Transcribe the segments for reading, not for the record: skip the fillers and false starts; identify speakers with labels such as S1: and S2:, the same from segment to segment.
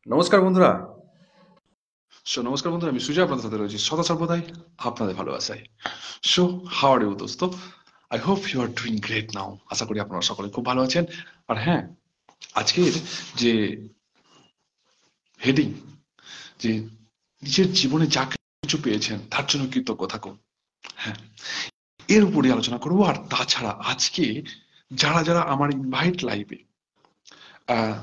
S1: নমস্কার বন্ধুরা।
S2: নমস্কার বন্ধুরা, আমি সুজয় আপনাদের সাথে রয়েছি সদা সর্বদাই আপনাদের ভালোবাসায়। সো হাউ আর ইউ দোস্ত? I hope you are doing great now. আশা করি আপনারা সকলে খুব ভালো আছেন। আর হ্যাঁ, আজকের যে হেডিং, যে নিজের জীবনে যা কিছু পেয়েছেন তার জন্য কৃতজ্ঞ থাকুন, হ্যাঁ, এর উপরে আলোচনা করবো। আর তাছাড়া আজকে যারা যারা আমার ইনভাইট লাইভে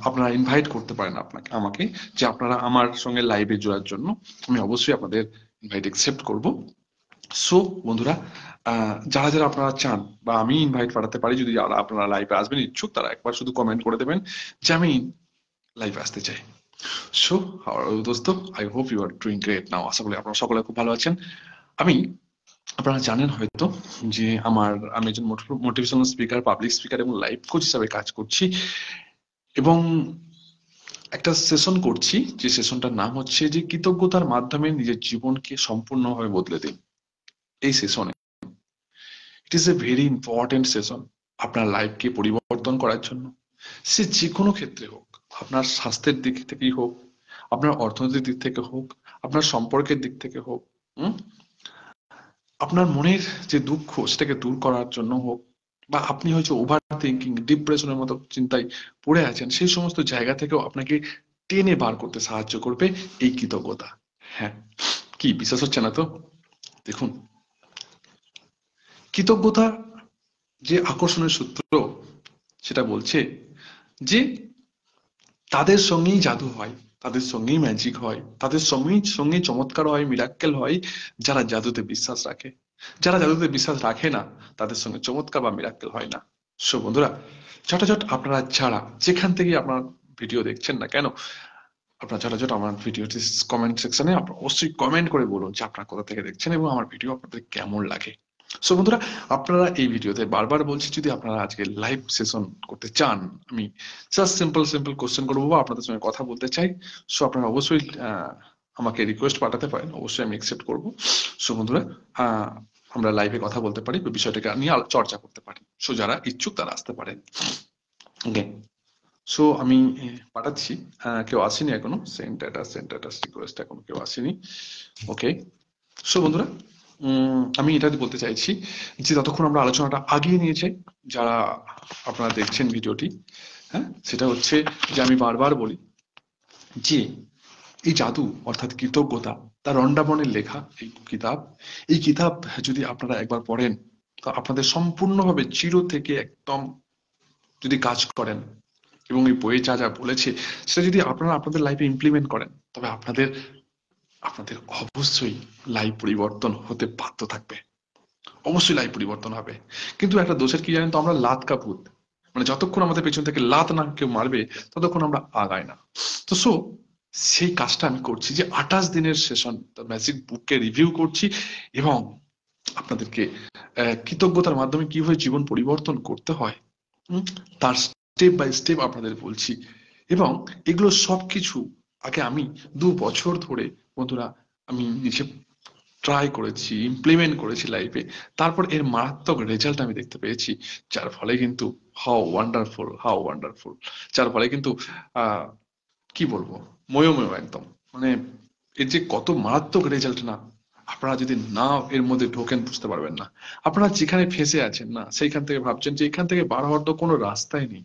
S2: আপনারা ইনভাইট করতে পারেন আপনাকে আমাকে, যে আপনারা আমার সঙ্গে লাইভে জোড়ার জন্য, আমি অবশ্যই আপনাদের ইনভাইট একসেপ্ট করব। সো বন্ধুরা, যারা যারা আপনারা চান বা আমি ইনভাইট পাঠাতে পারি, যদি যারা আপনারা লাইভে আসবেন ইচ্ছুক, তারা একবার শুধু কমেন্ট করে দেবেন যে আমি লাইভে আসতে চাই। সো দোস্ত, I hope you are doing great now. আশা করি আপনারা সকলে খুব ভালো আছেন। আমি, আপনারা জানেন হয়তো যে আমি একজন মোটিভেশনাল স্পিকার, পাবলিক স্পিকার এবং লাইফ কোচ হিসাবে কাজ করছি, এবং একটা সেশন করছি, যে সেশনটার নাম হচ্ছে যে কৃতজ্ঞতার মাধ্যমে নিজের জীবনকে সম্পূর্ণভাবে বদলে দিন। এই সেশনে, ইট is a very important session আপনার লাইফকে পরিবর্তন করার জন্য। সে যে কোনো ক্ষেত্রে হোক, আপনার স্বাস্থ্যের দিক থেকেই হোক, আপনার অর্থনৈতিক দিক থেকে হোক, আপনার সম্পর্কের দিক থেকে হোক, হুম, আপনার মনের যে দুঃখ সেটাকে দূর করার জন্য হোক, বা আপনি হয়তো ওভার থিঙ্কিং, ডিপ্রেশনের মতো চিন্তায় পড়ে আছেন, সেই সমস্ত জায়গা থেকেও আপনাকে টেনে বার করতে সাহায্য করবে এই কৃতজ্ঞতা। হ্যাঁ, কি বিশ্বাস হচ্ছে না তো? দেখুন, কৃতজ্ঞতা যে আকর্ষণের সূত্র, সেটা বলছে যে তাদের সঙ্গেই জাদু হয়, তাদের সঙ্গেই ম্যাজিক হয়, তাদের সঙ্গেই চমৎকার হয়, মিরাক্কেল হয়, যারা জাদুতে বিশ্বাস রাখে। যারা জাদুতে বিশ্বাস রাখে না, তাদের সঙ্গে চমৎকার বা মিরাক্কেল হয় না। সো বন্ধুরা, ঝটাঝট আপনারা যারা যেখান থেকে আপনার ভিডিও দেখছেন না কেন, আপনারা ঝটাঝট আমার ভিডিওটি কমেন্ট সেকশনে আপনারা অবশ্যই কমেন্ট করে বলুন যে আপনারা কোথা থেকে দেখছেন এবং আমার ভিডিও আপনাদের কেমন লাগে। সো বন্ধুরা, আপনারা এই ভিডিওতে বারবার বলছি, যদি আপনারা আজকে লাইভ সেশন করতে চান, আমি জাস্ট সিম্পল সিম্পল কোশ্চেন করবো বা আপনাদের সঙ্গে কথা বলতে চাই। সো আপনারা অবশ্যই আমাকে রিকোয়েস্ট পাঠাতে পারেন, অবশ্যই আমি একসেপ্ট করবো। সো বন্ধুরা, আহ, আমরা লাইভে কথা বলতে পারি, বিষয়টাকে নিয়ে চর্চা করতে পারি। সো যারা ইচ্ছুক তারা আসতে পারেন। ওকে, সো আমি পাঠাচ্ছি। কেউ আসেনি এখনো, সেন্ড স্ট্যাটাস রিকোয়েস্ট এখনো কেউ আসেনি। ওকে, সো বন্ধুরা, আমি এটা বলতে চাইছি যে ততক্ষণ আমরা আলোচনাটা আগিয়ে নিয়ে যাই। যারা আপনারা দেখছেন ভিডিওটি, হ্যাঁ, সেটা হচ্ছে যে আমি বারবার বলি যে এই জাদু অর্থাৎ কৃতজ্ঞতা, তার রন্ডাবনের লেখা এই কিতাব যদি আপনারা একবার পড়েন, তা আপনাদের সম্পূর্ণভাবে জিরো থেকে একদম যদি কাজ করেন, এবং এই বইয়ে যা যা বলেছে সেটা যদি আপনারা আপনাদের লাইফে ইমপ্লিমেন্ট করেন, তবে আপনাদের আপনাদের অবশ্যই লাইফ পরিবর্তন হতে বাধ্য থাকবে। অবশ্যই লাইফ পরিবর্তন হবে। কিন্তু একটা দোষের কি জানেন তো, আমরা লাত কা ভূত, মানে যতক্ষণ আমাদের পেছন থেকে লাত না কেউ মারবে, ততক্ষণ আমরা আগাই না। তো সেই কাজটা আমি করছি, যে 28 দিনের সেশন দ্য ম্যাজিক বুককে রিভিউ করছি, এবং আপনাদেরকে কৃতজ্ঞতার মাধ্যমে কিভাবে জীবন পরিবর্তন করতে হয়, উম, তার স্টেপ বাই স্টেপ আপনাদের বলছি। এবং এগুলো সবকিছু আগে আমি 2 বছর ধরে, বন্ধুরা, আমি নিজে ট্রাই করেছি, ইমপ্লিমেন্ট করেছি লাইফে। তারপর এর মারাত্মক রেজাল্ট আমি দেখতে পেয়েছি, যার ফলে কিন্তু হাউ ওয়ান্ডারফুল, যার ফলে কিন্তু আহ কি বলবো, ময়োময় একদম, মানে এর যে কত মারাত্মক রেজাল্ট না, আপনারা যদি না এর মধ্যে ঢোকেন বুঝতে পারবেন না। আপনারা যেখানে ফেঁসে আছেন না, সেইখান থেকে ভাবছেন যে এখান থেকে বার হওয়ার তো কোনো রাস্তাই নেই।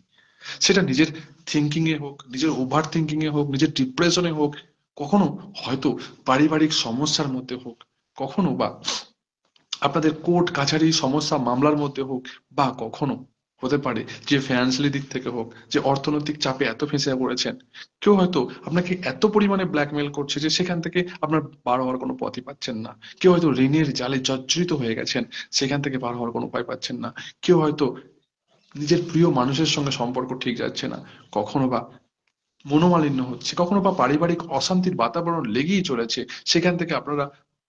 S2: সেটা নিজের থিঙ্কিং এ হোক, নিজের ওভার থিঙ্কিং এ হোক, নিজের ডিপ্রেশনে হোক, কখনো হয়তো পারিবারিক সমস্যার মধ্যে হোক, কখনো বা আপনাদের কোর্ট কাছারি সমস্যা মামলার মধ্যে হোক, বা কখনো হতে পারে যে ফিনান্সিয়ালি দিক থেকে হোক, যে অর্থনৈতিক চাপে এত ফেঁসে পড়েছেন, কেউ হয়তো আপনাকে এত পরিমাণে ব্ল্যাকমেল করছে যে সেখান থেকে আপনার বার হওয়ার কোনো পথই পাচ্ছেন না। কেউ হয়তো ঋণের জালে জর্জরিত হয়ে গেছেন, সেখান থেকে বার হওয়ার কোনো উপায় পাচ্ছেন না। কেউ হয়তো নিজের প্রিয় মানুষের সঙ্গে সম্পর্ক ঠিক যাচ্ছে না, কখনো বা মনোমালিন্য হচ্ছে, কখনো বা পারিবারিক অশান্তির বাতাবরণ লেগেই চলেছে, সেখান থেকে আপনারা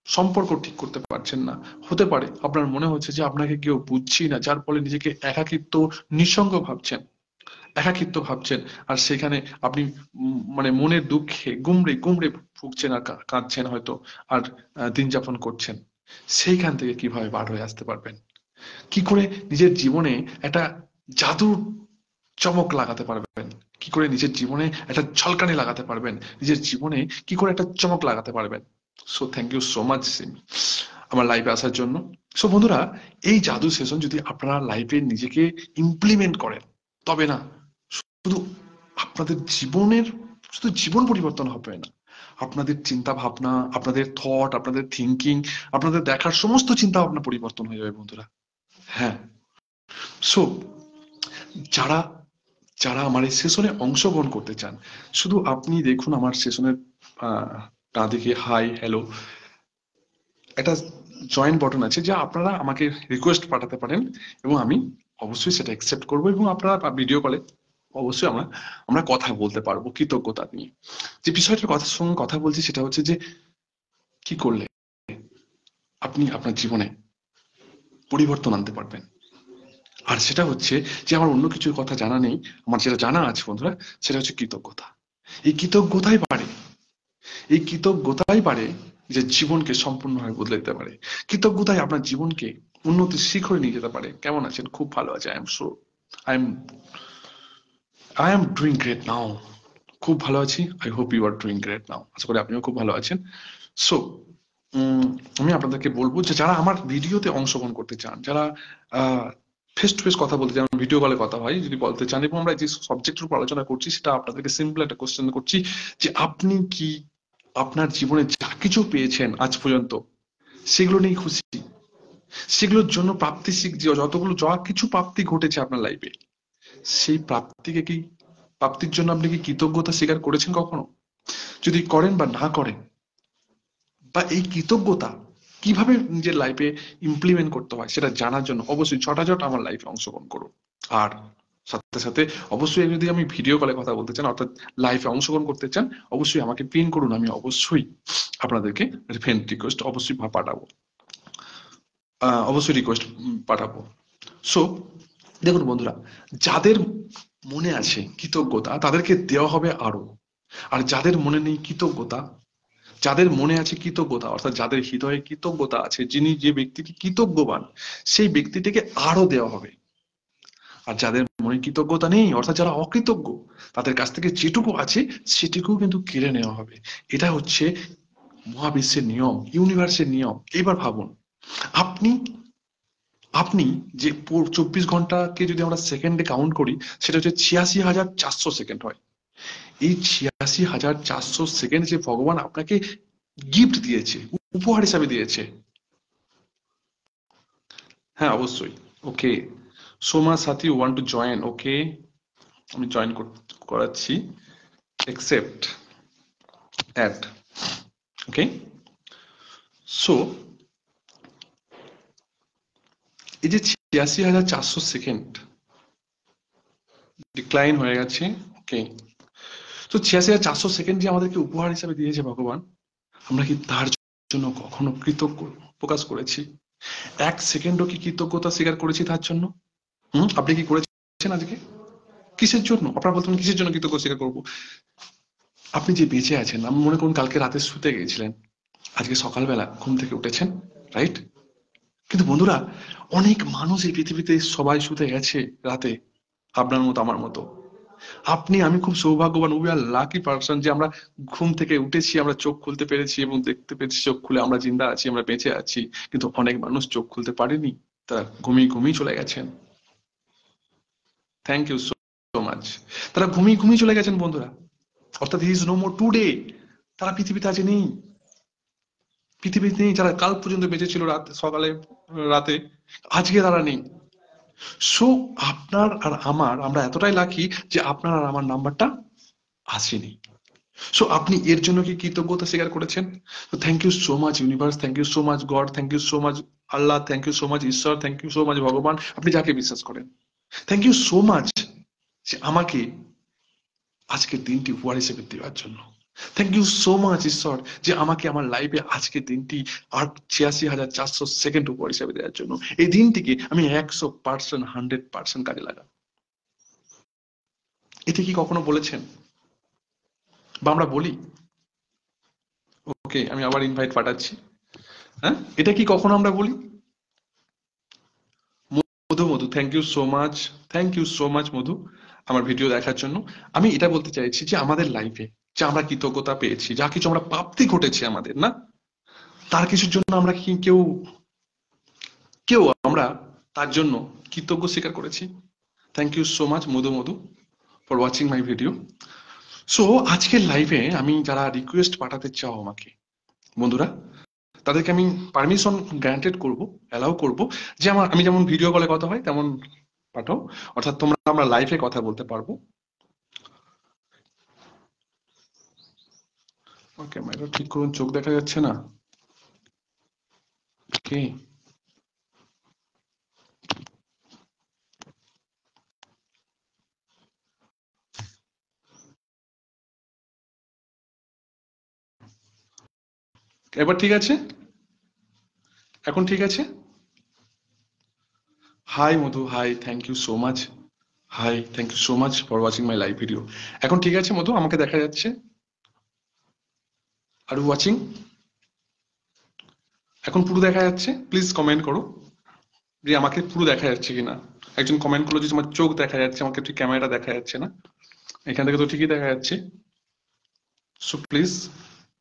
S2: সম্পর্ক ঠিক করতে পারছেন না। হতে পারে আপনার মনে হচ্ছে যে আপনাকে কেউ বুঝছেই না, যার ফলে নিজেকে একাকিত্ব, নিঃসঙ্গ ভাবছেন, একাকিত্ব ভাবছেন। আর সেখানে আপনি মানে মনের দুঃখে গুমড়ে গুমড়ে ভুগছেন আর কাঁদছেন হয়তো, আর দিন যাপন করছেন। সেইখান থেকে কিভাবে বার হয়ে আসতে পারবেন, কি করে নিজের জীবনে একটা জাদুর চমক লাগাতে পারবেন, কি করে নিজের জীবনে একটা ঝলকানি লাগাতে পারবেন, নিজের জীবনে কি করে একটা চমক লাগাতে পারবেন। So thank you so much Simi আমার লাইফে আসার জন্য। সো বন্ধুরা, এই জাদু সেশন যদি আপনারা লাইফে নিজেকে ইমপ্লিমেন্ট করেন, তবে না শুধু আপনাদের জীবনের, শুধু জীবন পরিবর্তন হবে না, আপনাদের চিন্তা ভাবনা, আপনাদের থট, আপনাদের থিঙ্কিং, আপনাদের দেখার সমস্ত চিন্তা ভাবনা পরিবর্তন হয়ে যাবে বন্ধুরা। হ্যাঁ। সো যারা যারা আমার এই সেশনে অংশগ্রহণ করতে চান, শুধু আপনি দেখুন আমার সেশনের ডান দিকে হাই হ্যালো একটা জয়েন বাটন আছে, যা আপনারা আমাকে রিকোয়েস্ট পাঠাতে পারেন এবং আমি অবশ্যই সেটা অ্যাকসেপ্ট করবো, এবং আপনারা ভিডিও কলে অবশ্যই আমরা আমরা কথা বলতে পারবো কৃতজ্ঞতা নিয়ে। যে বিষয়টার কথার সঙ্গে কথা বলছি সেটা হচ্ছে যে কি করলে আপনি আপনার জীবনে পরিবর্তন আনতে পারবেন। আর সেটা হচ্ছে যে আমার অন্য কিছুর কথা জানা নেই, আমার যেটা জানা আছে বন্ধুরা, সেটা হচ্ছে কৃতজ্ঞতা। এই কৃতজ্ঞতাই পারে, এই কৃতজ্ঞতাই পারে যে জীবনকে সম্পূর্ণভাবে বদলে দিতে পারে। কৃতজ্ঞতাই আপনার জীবনকে উন্নতির শিখরে নিয়ে যেতে পারে। কেমন আছেন? খুব ভালো আছে। I am I am doing great now. খুব ভালো আছি। I hope you are doing great now. আশা করি আপনিও খুব ভালো আছেন। সো আমি আপনাদেরকে বলবো যে যারা আমার ভিডিওতে অংশগ্রহণ করতে চান, যারা ফেস টু ফেস কথা বলতে চান, ভিডিও কলে কথা হয় যদি বলতে চান, এবং আমরা যে সাবজেক্টের উপর আলোচনা করছি সেটা আপনাদেরকে সিম্পল একটা কোশ্চেন করছি যে আপনি কি আপনার জীবনে যা কিছু পেয়েছেন আজ পর্যন্ত সেগুলো নিয়ে খুশি? সেগুলোর জন্য প্রাপ্তি যতগুলো যা কিছু প্রাপ্তি ঘটেছে আপনার লাইফে, সেই প্রাপ্তির জন্য আপনি কি কৃতজ্ঞতা স্বীকার করেছেন কখনো? যদি করেন বা না করেন, বা এই কৃতজ্ঞতা কিভাবে নিজের লাইফে ইমপ্লিমেন্ট করতে হয় সেটা জানার জন্য অবশ্যই ঝটাঝট আমার লাইফে অংশগ্রহণ করুন। আর সাথে সাথে অবশ্যই যদি আমি ভিডিও কলে কথা বলতে চান, অর্থাৎ লাইফে অংশগ্রহণ করতে চান, অবশ্যই আমাকে পিন করুন। আমি অবশ্যই আপনাদেরকে ফ্রেন্ড রিকোয়েস্ট অবশ্যই পাঠাবো, অবশ্যই রিকোয়েস্ট পাঠাবো। সো দেখুন বন্ধুরা, যাদের মনে আছে কৃতজ্ঞতা তাদেরকে দেওয়া হবে আরো, আর যাদের মনে নেই কৃতজ্ঞতা, যাদের মনে আছে কৃতজ্ঞতা অর্থাৎ যাদের হৃদয়ে কৃতজ্ঞতা আছে, যিনি যে ব্যক্তিটি কৃতজ্ঞবান সেই ব্যক্তিটিকে আরো দেওয়া হবে। আর যাদের মনে কৃতজ্ঞতা নেই অর্থাৎ যারা অকৃতজ্ঞ, তাদের কাছ থেকে যেটুকু আছে সেটুকু কিন্তু কেড়ে নেওয়া হবে। এটা হচ্ছে মহাবিশ্বের নিয়ম, ইউনিভার্সের নিয়ম। এবার ভাবুন, আপনি আপনি যে 24 ঘন্টাকে যদি আমরা সেকেন্ডে কাউন্ট করি, সেটা হচ্ছে 86,400 সেকেন্ড হয়। এই 86,400 সেকেন্ড যে ভগবান আপনাকে গিফট দিয়েছে, উপহার হিসাবে দিয়েছে। হ্যাঁ অবশ্যই। ওকে, সোমা সাথী ওয়ান্ট টু জয়েন। ওকে, আমি জয়েন করাচ্ছি। Accept add. ওকে, সো এই যে 86,400 সেকেন্ড ডিক্লাইন হয়ে গেছে। ওকে, তো 86,400 সেকেন্ড যে আমাদেরকে উপহার হিসাবে দিয়েছে ভগবান, আমরা কি তার জন্য কখনো কৃতজ্ঞ প্রকাশ করেছি? 1 সেকেন্ডও কি কৃতজ্ঞতা স্বীকার করেছি তার জন্য? আপনি কি করেছেন আজকে? কিসের জন্য আপনারা বলতেন, কিসের জন্য কৃতজ্ঞ স্বীকার করবো? আপনি যে বেঁচে আছেন, আমি মনে করুন কালকে রাতে শুতে গেছিলেন, আজকে সকালবেলা ঘুম থেকে উঠেছেন, রাইট? কিন্তু বন্ধুরা, অনেক মানুষ এই পৃথিবীতে সবাই শুতে গেছে রাতে, আপনার মতো আমার মতো। আপনি আমি খুব সৌভাগ্যবান, উই আর লাকি পারসন যে আমরা ঘুম থেকে উঠেছি, আমরা চোখ খুলতে পেরেছি এবং দেখতে পেরেছি চোখ খুলে আমরা জিন্দা আছি, আমরা বেঁচে আছি। কিন্তু অনেক মানুষ চোখ খুলতে পারেনি, তারা ঘুমিয়ে ঘুমিয়ে চলে গেছেন। Thank you so much. তারা ঘুমিয়ে ঘুমিয়ে চলে গেছেন বন্ধুরা, অর্থাৎ he is no more today. তারা পৃথিবীতে আজ নেই, পৃথিবীতে নেই। যারা কাল পর্যন্ত বেঁচে ছিল রাত সকালে রাতে, আজকে তারা নেই। সো আপনার আর আমার, আমরা এতটাই লাকি যে আপনার আর আমার নাম্বারটা আসেনি। সো আপনি এর জন্য কি কৃতজ্ঞতা স্বীকার করেছেন? তো thank you so much universe, thank you so much God, thank you so much Allah, thank you so much ঈশ্বর, থ্যাংক ইউ সো মাচ ভগবান, আপনি যাকে বিশ্বাস করেন। থ্যাংক ইউ সো মাচ যে আমাকে আজকের দিনটি উপহার হিসেবে দেওয়ার জন্য। থ্যাংক ইউ সো মাচ ঈশ্বর যে আমাকে আমার লাইফে আজকের দিনটি আর 86,400 সেকেন্ড উপহার হিসেবে দেওয়ার জন্য। এই দিনটিকে আমি 100%, 100% কাজে লাগাবো। এটা কি কখনো বলেছেন বা আমরা বলি? ওকে, আমি আবার ইনভাইট পাঠাচ্ছি। হ্যাঁ, এটা কি কখনো আমরা বলি? Madhu, Madhu, thank you so much, thank you so much Madhu. আমার ভিডিও দেখার জন্য। আমি এটা বলতে চাইছি যে আমাদের লাইফে যে আমরা কৃতজ্ঞতা পেয়েছি, যা কিছু আমরা প্রাপ্তি ঘটেছে আমাদের, না তার কিছুর জন্য আমরা কি কেউ কেউ আমরা তার জন্য কৃতজ্ঞ স্বীকার করেছি? Thank you so much Madhu Madhu for watching my video. So আজকের লাইভে আমি যারা রিকোয়েস্ট পাঠাতে চাও আমাকে, বন্ধুরা, তাদেরকে আমি পারমিশন গ্রান্টেড করব, অ্যালাউ করব যে আমি যেমন ভিডিও কলে কথা হয় তেমন পাঠাও, অর্থাৎ আমরা লাইভে কথা বলতে পারবো। ক্যামেরা ঠিক করুন, চোখ দেখা যাচ্ছে না। ওকে, এবার ঠিক আছে? এখন ঠিক আছে? Hi Madhu, hi, thank you so much. Hi, thank you so much for watching my live video. এখন ঠিক আছে মধু, আমাকে দেখা যাচ্ছে? আর ওয়াচিং এখন পুরো দেখা যাচ্ছে? প্লিজ কমেন্ট করো যে আমাকে পুরো দেখা যাচ্ছে কিনা। একজন কমেন্ট করলো যে তোমার চোখ দেখা যাচ্ছে, আমাকে ঠিক ক্যামেরাটা দেখা যাচ্ছে না। এখান থেকে তো ঠিকই দেখা যাচ্ছে। সো প্লিজ,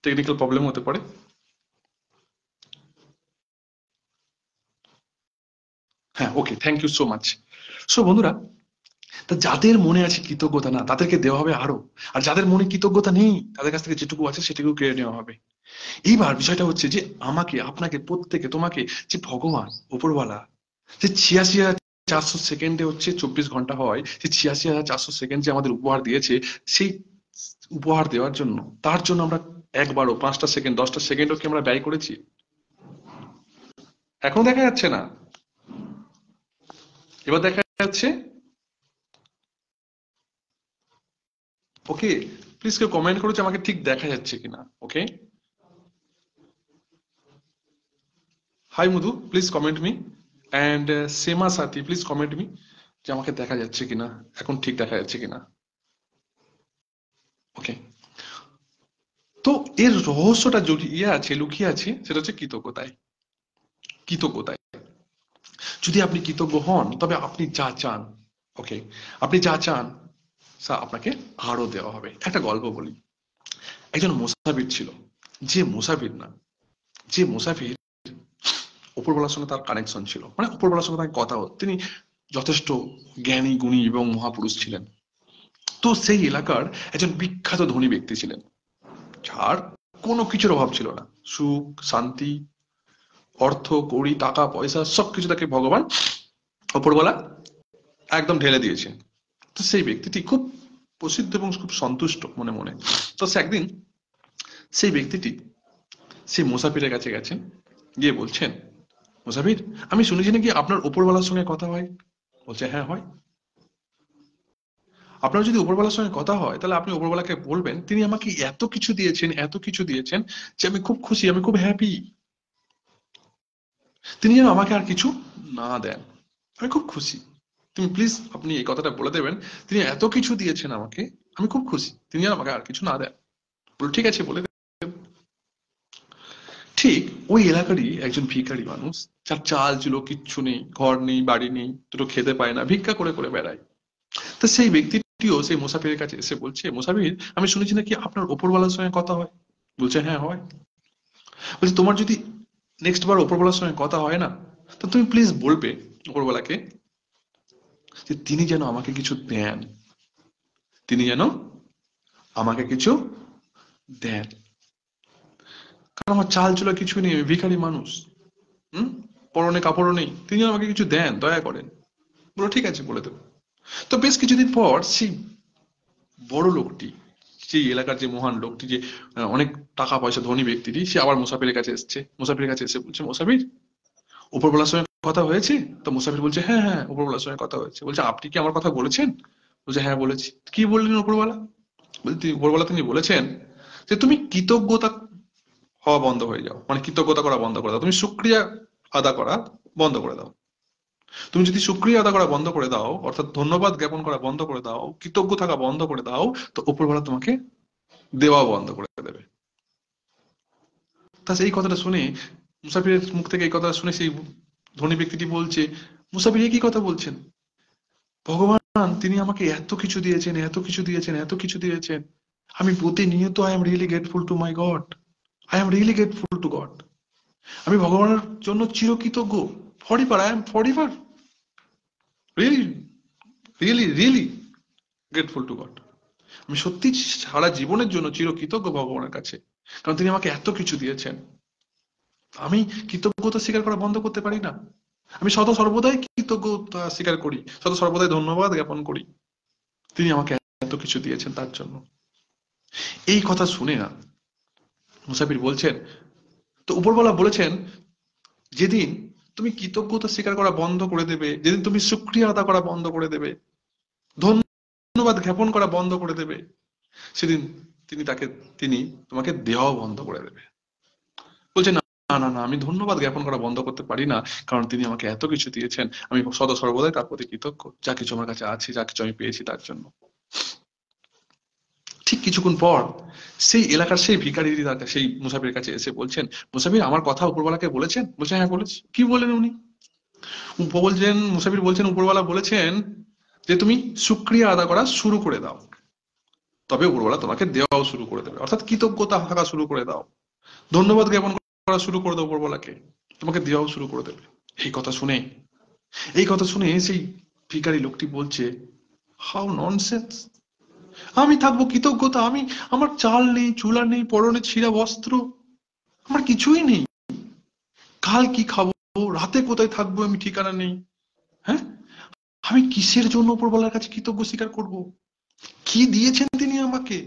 S2: টেকনিক্যাল প্রবলেম হতে পারে। হ্যাঁ, okay, thank you so much. So বন্ধুরা, তা যাদের মনে আছে কৃতজ্ঞতা, না তাদেরকে দেওয়া হবে আরো। আর যাদের মনে কৃতজ্ঞতা নেই, তাদের কাছ থেকে যেটুকু আছে সেটুকু কেড়ে নেওয়া হবে। এইবার বিষয়টা হচ্ছে যে আমাকে, আপনাকে, প্রত্যেকে, তোমাকে যে ভগবান উপরওয়ালা যে ৮৬,৪০০ সেকেন্ডে হচ্ছে ২৪ ঘন্টা হয়, যে ৮৬,৪০০ সেকেন্ড যে আমাদের উপহার দিয়েছে, সেই উপহার দেওয়ার জন্য, তার জন্য আমরা একবারও ৫টা সেকেন্ড ১০টা সেকেন্ডও কি আমরা ব্যয় করেছি? এখন দেখা যাচ্ছে না? এবার দেখা যাচ্ছে? ওকে, প্লিজ কেউ কমেন্ট করো যে আমাকে ঠিক দেখা যাচ্ছে কিনা। Okay, hi Madhu, please comment me. And Sema Sathi, please comment me যে আমাকে দেখা যাচ্ছে কিনা, এখন ঠিক দেখা যাচ্ছে কিনা। ওকে, তো এর রহস্যটা জড়িয়ে আছে, লুকিয়ে আছে, সেটা হচ্ছে কৃতজ্ঞতায়। কৃতজ্ঞতায় যদি আপনি কৃতজ্ঞ হন, তবে আপনি যা চান, ওকে, আপনি যা চান তা আপনাকে আরো দেওয়া হবে। একটা গল্প বলি। একজন মুসাফির ছিল, যে মুসাফির না, যে মুসাফির উপরওয়ালার সঙ্গে তার কানেকশন ছিল, মানে উপরওয়ালার সঙ্গে তার কথা হতো, তিনি যথেষ্ট জ্ঞানী গুণী এবং মহাপুরুষ ছিলেন। তো সেই এলাকার একজন বিখ্যাত ধনী ব্যক্তি ছিলেন, যার কোনো কিছুর অভাব ছিল না। সুখ, শান্তি, অর্থ কড়ি, টাকা পয়সা সবকিছু তাকে ভগবান উপরওয়ালা একদম ঢেলে দিয়েছে। তো সেই ব্যক্তিটি খুব প্রসিদ্ধ এবং খুব সন্তুষ্ট মনে মনে। তো সে একদিন, সেই ব্যক্তিটি সেই মুসাফিরের কাছে গেছেন, গিয়ে বলছেন, মুসাফির, আমি শুনেছি নাকি আপনার উপরওয়ালার সঙ্গে কথা হয়? বলছে, হ্যাঁ হয়। আপনার যদি উপরওয়ালার সঙ্গে কথা হয়, তাহলে আপনি উপরওয়ালাকে বলবেন তিনি আমাকে এত কিছু দিয়েছেন, এত কিছু দিয়েছেন, যে আমি খুব খুশি, আমি খুব হ্যাপি। তিনি যেন আমাকে আর কিছু না দেন, আমি খুব খুশি। তুমি প্লিজ আপনি এই কথাটা বলে দেবেন, তিনি এত কিছু দিয়েছেন আমাকে, আমি খুব খুশি, তিনি যেন আমাকে আর কিছু না দেন। বলো, ঠিক আছে, বলে দেব। ঠিক ওই এলাকারই একজন ভিখারি মানুষ, যার চাল ছিল কিচ্ছু নেই, ঘর নেই, বাড়ি নেই, দুটো খেতে পায় না, ভিক্ষা করে করে বেড়ায়। তো সেই ব্যক্তিটিও সেই মুসাফিরের কাছে এসে বলছে, মুসাফির, আমি শুনেছি নাকি আপনার ওপরওয়ালার সঙ্গে কথা হয়? বলছে, হ্যাঁ হয়। বলছে, তোমার যদি নেক্সট বার ওপরওয়ালার সঙ্গে কথা হয় না, তো তুমি প্লিজ বলবে ওপরওয়ালাকে যে তিনি যেন আমাকে কিছু দেন, তিনি যেন আমাকে কিছু দেন। কারণ আমার চাল চুলা কিছু নেই, আমি ভিখারি মানুষ। হুম, পরনে কাপড়ও নেই, তিনি যেন আমাকে কিছু দেন, দয়া করেন। বলো, ঠিক আছে, বলে দেবো। তো বেশ কিছুদিন পর সেই বড় লোকটি, সেই এলাকার যে মহান লোকটি, যে অনেক টাকা পয়সা ধনী ব্যক্তিটি, সে আবার মুসাফিরের কাছে এসছে। মুসাফিরের কাছে এসে বলছে, মুসাফির, উপরওয়ালার সঙ্গে কথা হয়েছে? তো মুসাফির বলছে, হ্যাঁ হ্যাঁ, উপরওয়ালার সঙ্গে কথা হয়েছে। বলছে, আপনি কি আমার কথা বলেছেন? বলছে, হ্যাঁ বলেছি। কি বললেন উপরওয়ালা? বলছে, উপরওয়ালা তিনি বলেছেন যে তুমি কৃতজ্ঞতা হওয়া বন্ধ হয়ে যাও, মানে কৃতজ্ঞতা করা বন্ধ করে দাও, তুমি শুকরিয়া আদা করা বন্ধ করে দাও। তুমি যদি শুকরিয়া আদা করা বন্ধ করে দাও, অর্থাৎ ধন্যবাদ জ্ঞাপন করা বন্ধ করে দাও, কৃতজ্ঞ থাকা বন্ধ করে দাও, তো উপরওয়ালা তোমাকে দেওয়াও বন্ধ করে দেবে। তা এই কথাটা শুনে, মুসাফিরের মুখ থেকে এই কথাটা শুনে সেই ধনী ব্যক্তিটি বলছে, মুসাফির, এ কি কথা বলছেন? ভগবান তিনি আমাকে এত কিছু দিয়েছেন, এত কিছু দিয়েছেন, এত কিছু দিয়েছেন। আমি প্রতিনিয়ত I am really grateful to my God. I am really grateful to God. আমি ভগবানের জন্য চিরকৃতজ্ঞ। Forever, I am forever really really really grateful to God. আমি সত্যি সারা জীবনের জন্য চিরকৃতজ্ঞ ভগবানের কাছে, কারণ তিনি আমাকে এত কিছু দিয়েছেন। আমি কৃতজ্ঞতা স্বীকার করা বন্ধ করতে পারি না। আমি সদা সর্বদাই কৃতজ্ঞতা স্বীকার করি, সদা সর্বদাই ধন্যবাদ জ্ঞাপন করি তিনি আমাকে এত কিছু দিয়েছেন তার জন্য। এই কথা শুনে না মুসাফির বলছেন, তো উপরওয়ালা বলেছেন, যেদিন তুমি কৃতজ্ঞতা স্বীকার করা বন্ধ করে দেবে, যেদিন তুমি শুকরিয়া আদা করা বন্ধ করে দেবে, ধন্যবাদ জ্ঞাপন করা বন্ধ করে দেবে, সেদিন তিনি তোমাকে দেওয়াও বন্ধ করে দেবে। বলছে না না না, আমি ধন্যবাদ জ্ঞাপন করা বন্ধ করতে পারি না, কারণ তিনি আমাকে এত কিছু দিয়েছেন। আমি সদা সর্বদাই তার প্রতি কৃতজ্ঞ, যা কিছু আমার কাছে আছে, যা কিছু আমি পেয়েছি তার জন্য। ঠিক কিছুক্ষণ পর সেই এলাকার সেই ভিখারি সেই মুসাফিরের কাছে এসে বলছেন, মুসাফির আমার কথা উপরওয়ালাকে বলেছেন? বলছে হ্যাঁ বলেছি। কি বললেন উনি? মুসাফির বলছেন, উপরওয়ালা বলেছেন যে তুমি শুকরিয়া আদা করা শুরু করে দাও, তবে উপরওয়ালা তোমাকে দেওয়াও শুরু করে দেবে। অর্থাৎ কৃতজ্ঞতা থাকা শুরু করে দাও, ধন্যবাদ জ্ঞাপন করা শুরু করে দাও উপরওয়ালাকে, তোমাকে দেওয়াও শুরু করে দেবে। এই কথা শুনে সেই ভিখারি লোকটি বলছে, হাউ ননসেন্স! আমি থাকবো কৃতজ্ঞতা? আমার চাল নেই, চুলা নেই, পরনে ছিঁড়া বস্ত্র, আমার কিছুই নেই। কাল কি খাবো, রাতে কোথায় থাকবো আমি ঠিকানা নেই। হ্যাঁ, আমি কিসের জন্য উপরওয়ালার কাছে কৃতজ্ঞ স্বীকার করব? কি দিয়েছেন তিনি আমাকে?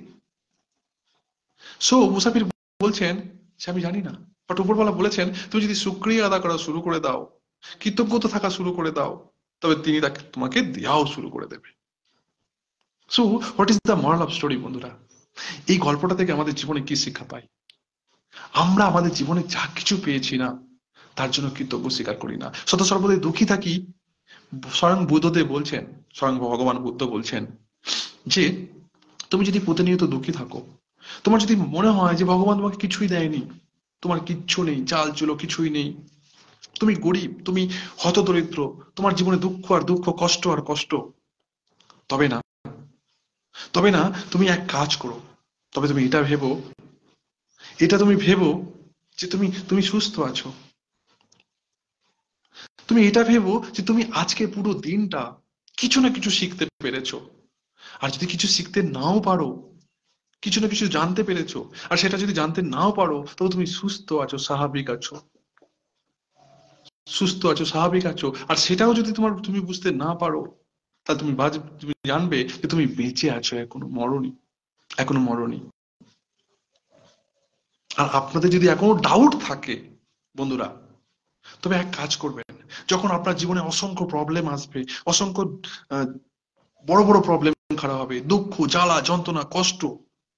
S2: মুসাফির বলছেন যে আমি জানি না, বাট উপরওয়ালা বলেছেন তুমি যদি শুকরিয়া আদা করা শুরু করে দাও, কৃতজ্ঞতা থাকা শুরু করে দাও, তবে তিনি তোমাকে দেওয়াও শুরু করে দেবে। So what is the moral of story বন্ধুরা? এই গল্পটা থেকে আমাদের জীবনে কি শিক্ষা পাই? আমরা আমাদের জীবনে যা কিছু পেয়েছি না, তার জন্য কৃতজ্ঞ স্বীকার করি না, সদা সর্বদাই দুঃখী থাকি। স্বয়ং বুদ্ধদেব বলছেন, স্বয়ং ভগবান বুদ্ধ বলছেন যে তুমি যদি প্রতিনিয়ত দুঃখী থাকো, তোমার যদি মনে হয় যে ভগবান তোমাকে কিছুই দেয়নি, তোমার কিচ্ছু নেই, চাল চুলো কিছুই নেই, তুমি গরিব, তুমি হতদরিদ্র, তোমার জীবনে দুঃখ আর দুঃখ, কষ্ট আর কষ্ট, তবে না তবে না তুমি এক কাজ করো। তবে তুমি তুমি ভেবো যে তুমি সুস্থ আছো। তুমি এটা ভেবো যে তুমি আজকে পুরো দিনটা কিছু না কিছু শিখতে পেরেছো। আর যদি কিছু শিখতে নাও পারো, কিছু না কিছু জানতে পেরেছো, আর সেটা যদি জানতে নাও পারো, তবে তুমি সুস্থ আছো, স্বাভাবিক আছো, স্বাভাবিক আছো। আর সেটাও যদি তুমি বুঝতে না পারো, তাহলে তুমি জানবে যে তুমি বেঁচে আছো, এখনো মরনি। আর আপনাদের যদি এখনো ডাউট থাকে বন্ধুরা, তবে এক কাজ করবেন, যখন আপনার জীবনে অসংখ্য প্রবলেম আসবে, অসংখ্য বড় বড় প্রবলেম খারাপ হবে, দুঃখ, জ্বালা, যন্ত্রণা, কষ্ট,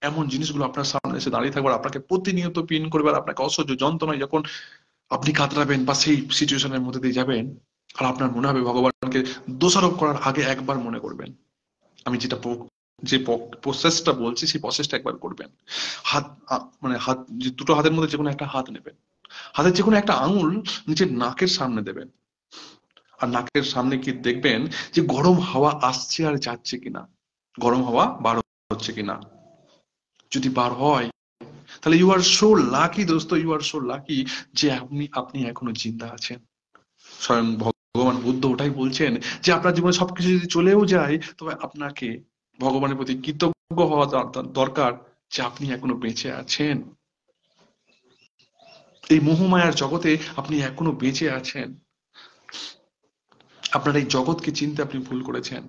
S2: এমন জিনিসগুলো আপনার সামনে এসে দাঁড়িয়ে থাকবে, আপনাকে প্রতিনিয়ত পিন করবে, আর আপনাকে অসহ্য যন্ত্রণায় যখন আপনি কাতরাবেন বা সেই সিচুয়েশনের মধ্যে দিয়ে যাবেন, আর আপনার মনে হবে ভগবানকে দোষারোপ করার আগে একবার মনে করবেন, আমি যে প্রসেসটা বলছি সেই প্রসেসটা একবার করবেন। হাত যে দুটো হাতের মধ্যে যে কোনো একটা হাত নেবেন, হাতের যে কোনো একটা আঙুল নিচে নাকের সামনে দেবেন, আর নাকের সামনে কি দেখবেন যে গরম হাওয়া আসছে আর যাচ্ছে কিনা, গরম হাওয়া বার হচ্ছে কিনা। যদি বার হয়, তাহলে ইউ আর সো লাকি দোস্ত, ইউ আর সো লাকি যে আপনি এখনো জিন্দা আছেন। স্বয়ং ভগবান বুদ্ধ ওটাই বলছেন যে আপনার জীবনে সবকিছু যদি চলেও যায়, তবে আপনাকে ভগবানের প্রতি কৃতজ্ঞ হওয়া দরকার যে আপনি এখনো বেঁচে আছেন। এই মোহমায়ার জগতে আপনি এখনো বেঁচে আছেন। আপনার এই জগৎকে চিনতে আপনি ভুল করেছেন,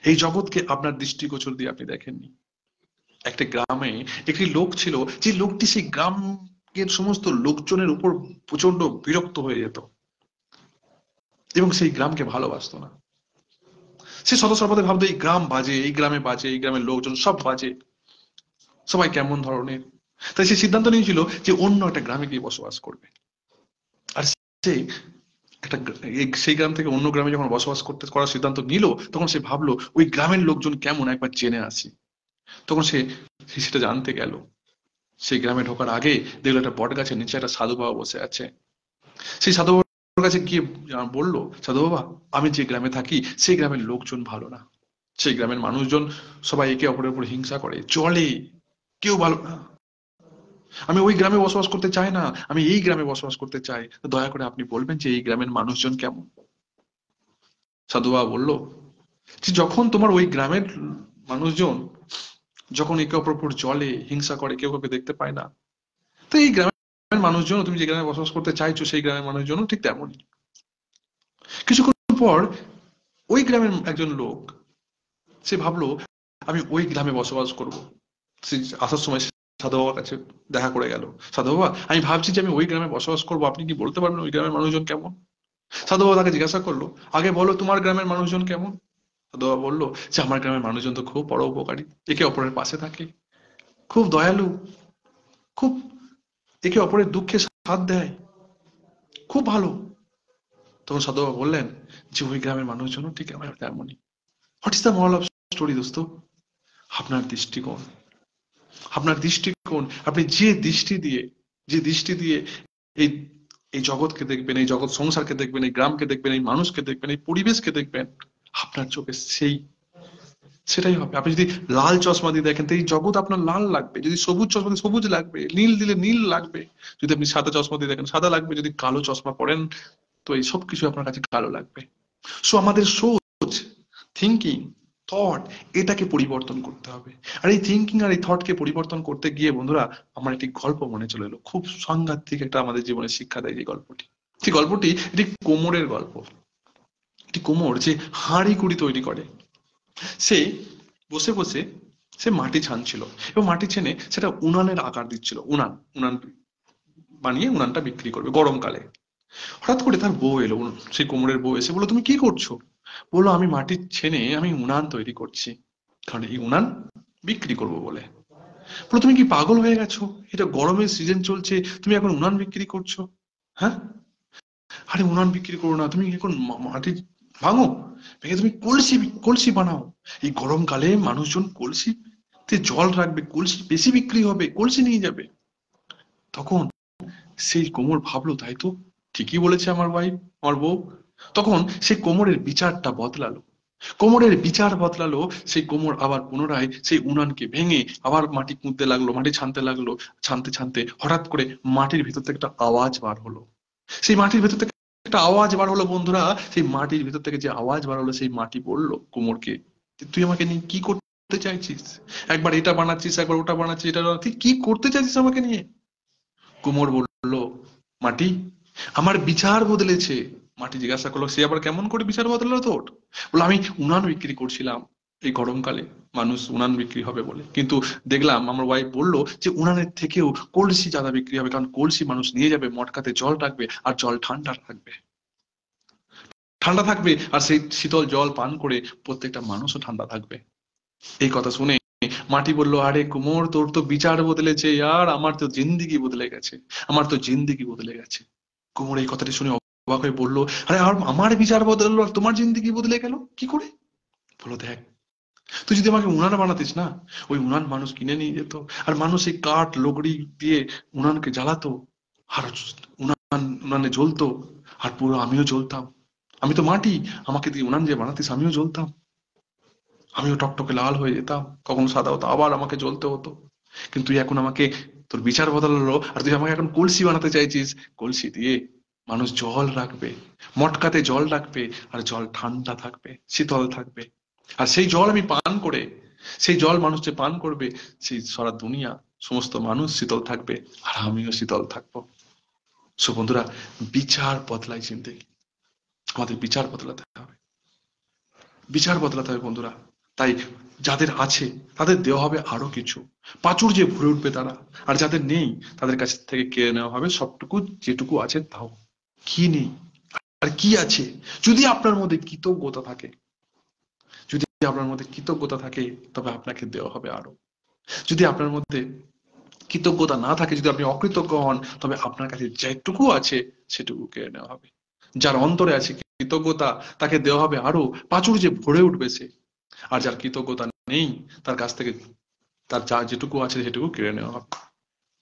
S2: এই জগৎকে আপনার দৃষ্টিগোচর দিয়ে আপনি দেখেননি। একটা গ্রামে একটি লোক ছিল, যে লোকটি সেই গ্রামের সমস্ত লোকজনের উপর প্রচন্ড বিরক্ত হয়ে যেত এবং সেই গ্রামকে ভালোবাসতো না। সে সদা সর্বদা ভাবতো এই গ্রাম বাজে, এই গ্রামে বাজে, এই গ্রামের লোকজন সব বাজে, সবাই কেমন ধরনের। তাই সে সিদ্ধান্ত নিয়েছিল যে অন্য একটা গ্রামে গিয়ে বসবাস করবে। আর সে সেই গ্রাম থেকে অন্য গ্রামে যখন বসবাস করার সিদ্ধান্ত নিল, তখন সে ভাবলো ওই গ্রামের লোকজন কেমন, একবার জেনে আসি। তখন সে সেটা জানতে গেল। সেই গ্রামে ঢোকার আগে দেখলো একটা বট গাছের নিচে একটা সাধু বাবা বসে আছে। সেই সাধু বাবার কাছে গিয়ে বললো, সাধু বাবা, আমি যে গ্রামে থাকি সেই গ্রামের লোকজন ভালো না, সেই গ্রামের মানুষজন সবাই একে অপরের উপর হিংসা করে, চলে, কেউ ভালো না। আমি ওই গ্রামে বসবাস করতে চাই না, আমি এই গ্রামে বসবাস করতে চাই। তো দয়া করে আপনি বলবেন যে এই গ্রামের মানুষজন কেমন? সাধু বাবা বলল যে যখন তোমার ওই গ্রামের মানুষজন যখন একে অপরের উপর জলে, হিংসা করে, কেউ কাউকে দেখতে পায় না, তো এই গ্রামের মানুষজন, তুমি যে গ্রামে বসবাস করতে চাইছো সেই গ্রামের মানুষজন ঠিক তেমনই। কিছুক্ষণ পর ওই গ্রামের একজন লোক, সে ভাবলো আমি ওই গ্রামে বসবাস করব। সে আসার সময় সাধু বাবার কাছে দেখা করে গেল। সাধু বাবা, আমি ভাবছি যে আমি ওই গ্রামে বসবাস করবো, আপনি কি বলতে পারবেন ওই গ্রামের মানুষজন কেমন? সাধু বাবা তাকে জিজ্ঞাসা করলো, আগে বলো তোমার গ্রামের মানুষজন কেমন? সাধু বাবা বললো যে আমার গ্রামের মানুষজন তো খুব পরোপকারী, একে অপরের পাশে থাকে, খুব দয়ালু, খুব একে অপরের দুঃখে সাথ দেয়, খুব ভালো। তখন সাধু বাবা বললেন যে ওই গ্রামের মানুষজনও ঠিক আমার তেমনই। What is the moral of story দোস্ত? আপনার দৃষ্টিকোণ, আপনার দৃষ্টিকোণ, আপনি যে দৃষ্টি দিয়ে এই এই জগৎকে দেখবেন, এই জগৎ সংসারকে দেখবেন, এই গ্রামকে দেখবেন, এই মানুষকে দেখবেন, এই পরিবেশকে দেখবেন, আপনার চোখে সেটাই হবে। আপনি যদি লাল চশমা দিয়ে দেখেন তো এই জগৎ আপনার লাল লাগবে, যদি সবুজ চশমা দিয়ে সবুজ লাগবে, নীল দিলে নীল লাগবে, যদি আপনি সাদা চশমা দিয়ে দেখেন সাদা লাগবে, যদি কালো চশমা পরেন তো এই সব কিছু আপনার কাছে কালো লাগবে। সো আমাদের সোচ, থিঙ্কিং, থট, এটাকে পরিবর্তন করতে হবে। আর এই থিঙ্কিং আর এই থটকে পরিবর্তন করতে গিয়ে বন্ধুরা আমার একটি গল্প মনে চলে এলো, খুব সাংঘাতিক একটা আমাদের জীবনে শিক্ষা দেয় যে গল্পটি। সেই গল্পটি এটি কোমরের গল্প। এটি কোমর যে হাঁড়ি কুড়ি তৈরি করে, সে বসে বসে সে মাটি ছানছিল এবং মাটি ছেনে সেটা উনানের আকার দিচ্ছিল, উনান উনান বানিয়ে উনানটা বিক্রি করবে গরমকালে। হঠাৎ করে তার বউ এলো, সেই কোমরের বউ এসে বললো তুমি কি করছো? বললো আমি মাটি ছেনে আমি উনান তৈরি করছি, কারণ এই উনান বিক্রি করবো বলে। বললো তুমি কি পাগল হয়ে গেছো? এটা গরমের সিজন চলছে, তুমি এখন উনান বিক্রি করছো? হ্যাঁ, আরে উনান বিক্রি করো না, তুমি এখন মাটি ভাঙো, ভেঙে তুমি কলসি কলসি বানাও। এই গরমকালে মানুষজন কলসিতে জল রাখবে, কলসি বেশি বিক্রি হবে, কলসি নিয়ে যাবে। তখন সেই কোমর ভাবলো তাই তো, ঠিকই বলেছে আমার ওয়াইফ, আমার বউ। তখন সে কোমরের বিচারটা বদলালো, কোমরের বিচার বদলালো। সেই কোমর আবার পুনরায় সেই উনানকে ভেঙে আবার মাটি খুঁড়তে লাগলো, মাটি ছানতে লাগলো। ছানতে ছানতে হঠাৎ করে মাটির ভিতর থেকে একটা আওয়াজ বার হলো। সেই মাটির ভেতর থেকে একটা আওয়াজ বার হলো বন্ধুরা, সেই মাটির ভিতর থেকে যে আওয়াজ বার হলো, সেই মাটি বলল কোমরকে, তুই আমাকে নিয়ে কি করতে চাইছিস? একবার এটা বানাচ্ছিস, একবার ওটা বানাচ্ছিস, এটা তুই কি করতে চাইছিস আমাকে নিয়ে? কোমর বলল, মাটি, আমার বিচার বদলেছে। মাটি জিজ্ঞাসা করলো, সে আবার কেমন করে বিচার বদলালো তোর? বললো আমি উনান বিক্রি করছিলাম এই গরমকালে, মানুষ উনান বিক্রি হবে বলে, কিন্তু দেখলাম আমার ওয়াইফ বললো যে উনানের থেকেও কলসি ज्यादा বিক্রি হবে, কারণ কলসি মানুষ নিয়ে যাবে, মটকাতে জল রাখবে, আর জল ঠান্ডা থাকবে, ঠান্ডা থাকবে, আর সেই শীতল জল পান করে প্রত্যেকটা মানুষও ঠান্ডা থাকবে। এই কথা শুনে মাটি বলল, আরে কুমোর তোর তো বিচার বদলেছে ইয়ার, আমার তো জিন্দিগি বদলে গেছে, আমার তো জিন্দিগি বদলে গেছে। কুমোর এই কথাটি শুনে অবাক হয়ে বললো, আরে আর আমার বিচার বদললো আর তোমার জিন্দিগি বদলে গেল কি করে? বলো দেখ, তুই যদি আমাকে উনান বানাতিস না, ওই উনান মানুষ কিনে নিয়ে যেত, আর মানুষ এই কাঠ লকড়ি দিয়ে উনানকে জ্বালাতো, আর উনান উনানে জ্বলতো, আর পুরো আমিও জ্বলতাম। আমি তো মাটি, আমাকে দিয়ে উনান যে বানাতিস আমিও জ্বলতাম, আমিও টকটকে লাল হয়ে যেতাম, কখনো সাদা হতো, আবার আমাকে জ্বলতে হতো। কিন্তু তুই এখন আমাকে, তোর বিচার বদলালো আর তুই আমাকে এখন কলসি বানাতে চাইছিস, কলসি দিয়ে মানুষ জল রাখবে, মটকাতে জল রাখবে, আর জল ঠান্ডা থাকবে, শীতল থাকবে, আর সেই জল আমি পান করে, সেই জল মানুষ যে পান করবে, সেই সারা দুনিয়া সমস্ত মানুষ শীতল থাকবে, আর আমিও শীতল থাকবো। সো বন্ধুরা, বিচার বদলায় জিন্দেগি, আমাদের বিচার বদলাতে হবে, বিচার বদলাতে হবে বন্ধুরা। তাই যাদের আছে তাদের দেওয়া হবে আরো কিছু, পাঁচুর যে ভরে উঠবে তারা, আর যাদের নেই তাদের কাছ থেকে কেড়ে নেওয়া হবে সবটুকু, যেটুকু আছে তাও। কি নেই আর কি আছে? যদি আপনার মধ্যে কৃতজ্ঞতা থাকে, যদি আপনার মধ্যে কৃতজ্ঞতা থাকে, তবে আপনাকে দেওয়া হবে আরো। যদি আপনার মধ্যে কৃতজ্ঞতা না থাকে, যদি আপনি অকৃতজ্ঞ হন, তবে আপনার কাছে যেটুকু আছে সেটুকু কেড়ে নেওয়া হবে। যার অন্তরে আছে কৃতজ্ঞতা, তাকে দেওয়া হবে আরো, পাঁচুর যে ভরে উঠবে সে। আর যার কৃতজ্ঞতা নেই, তার কাছ থেকে তার যা যেটুকু আছে সেটুকু কেড়ে নেওয়া হবে,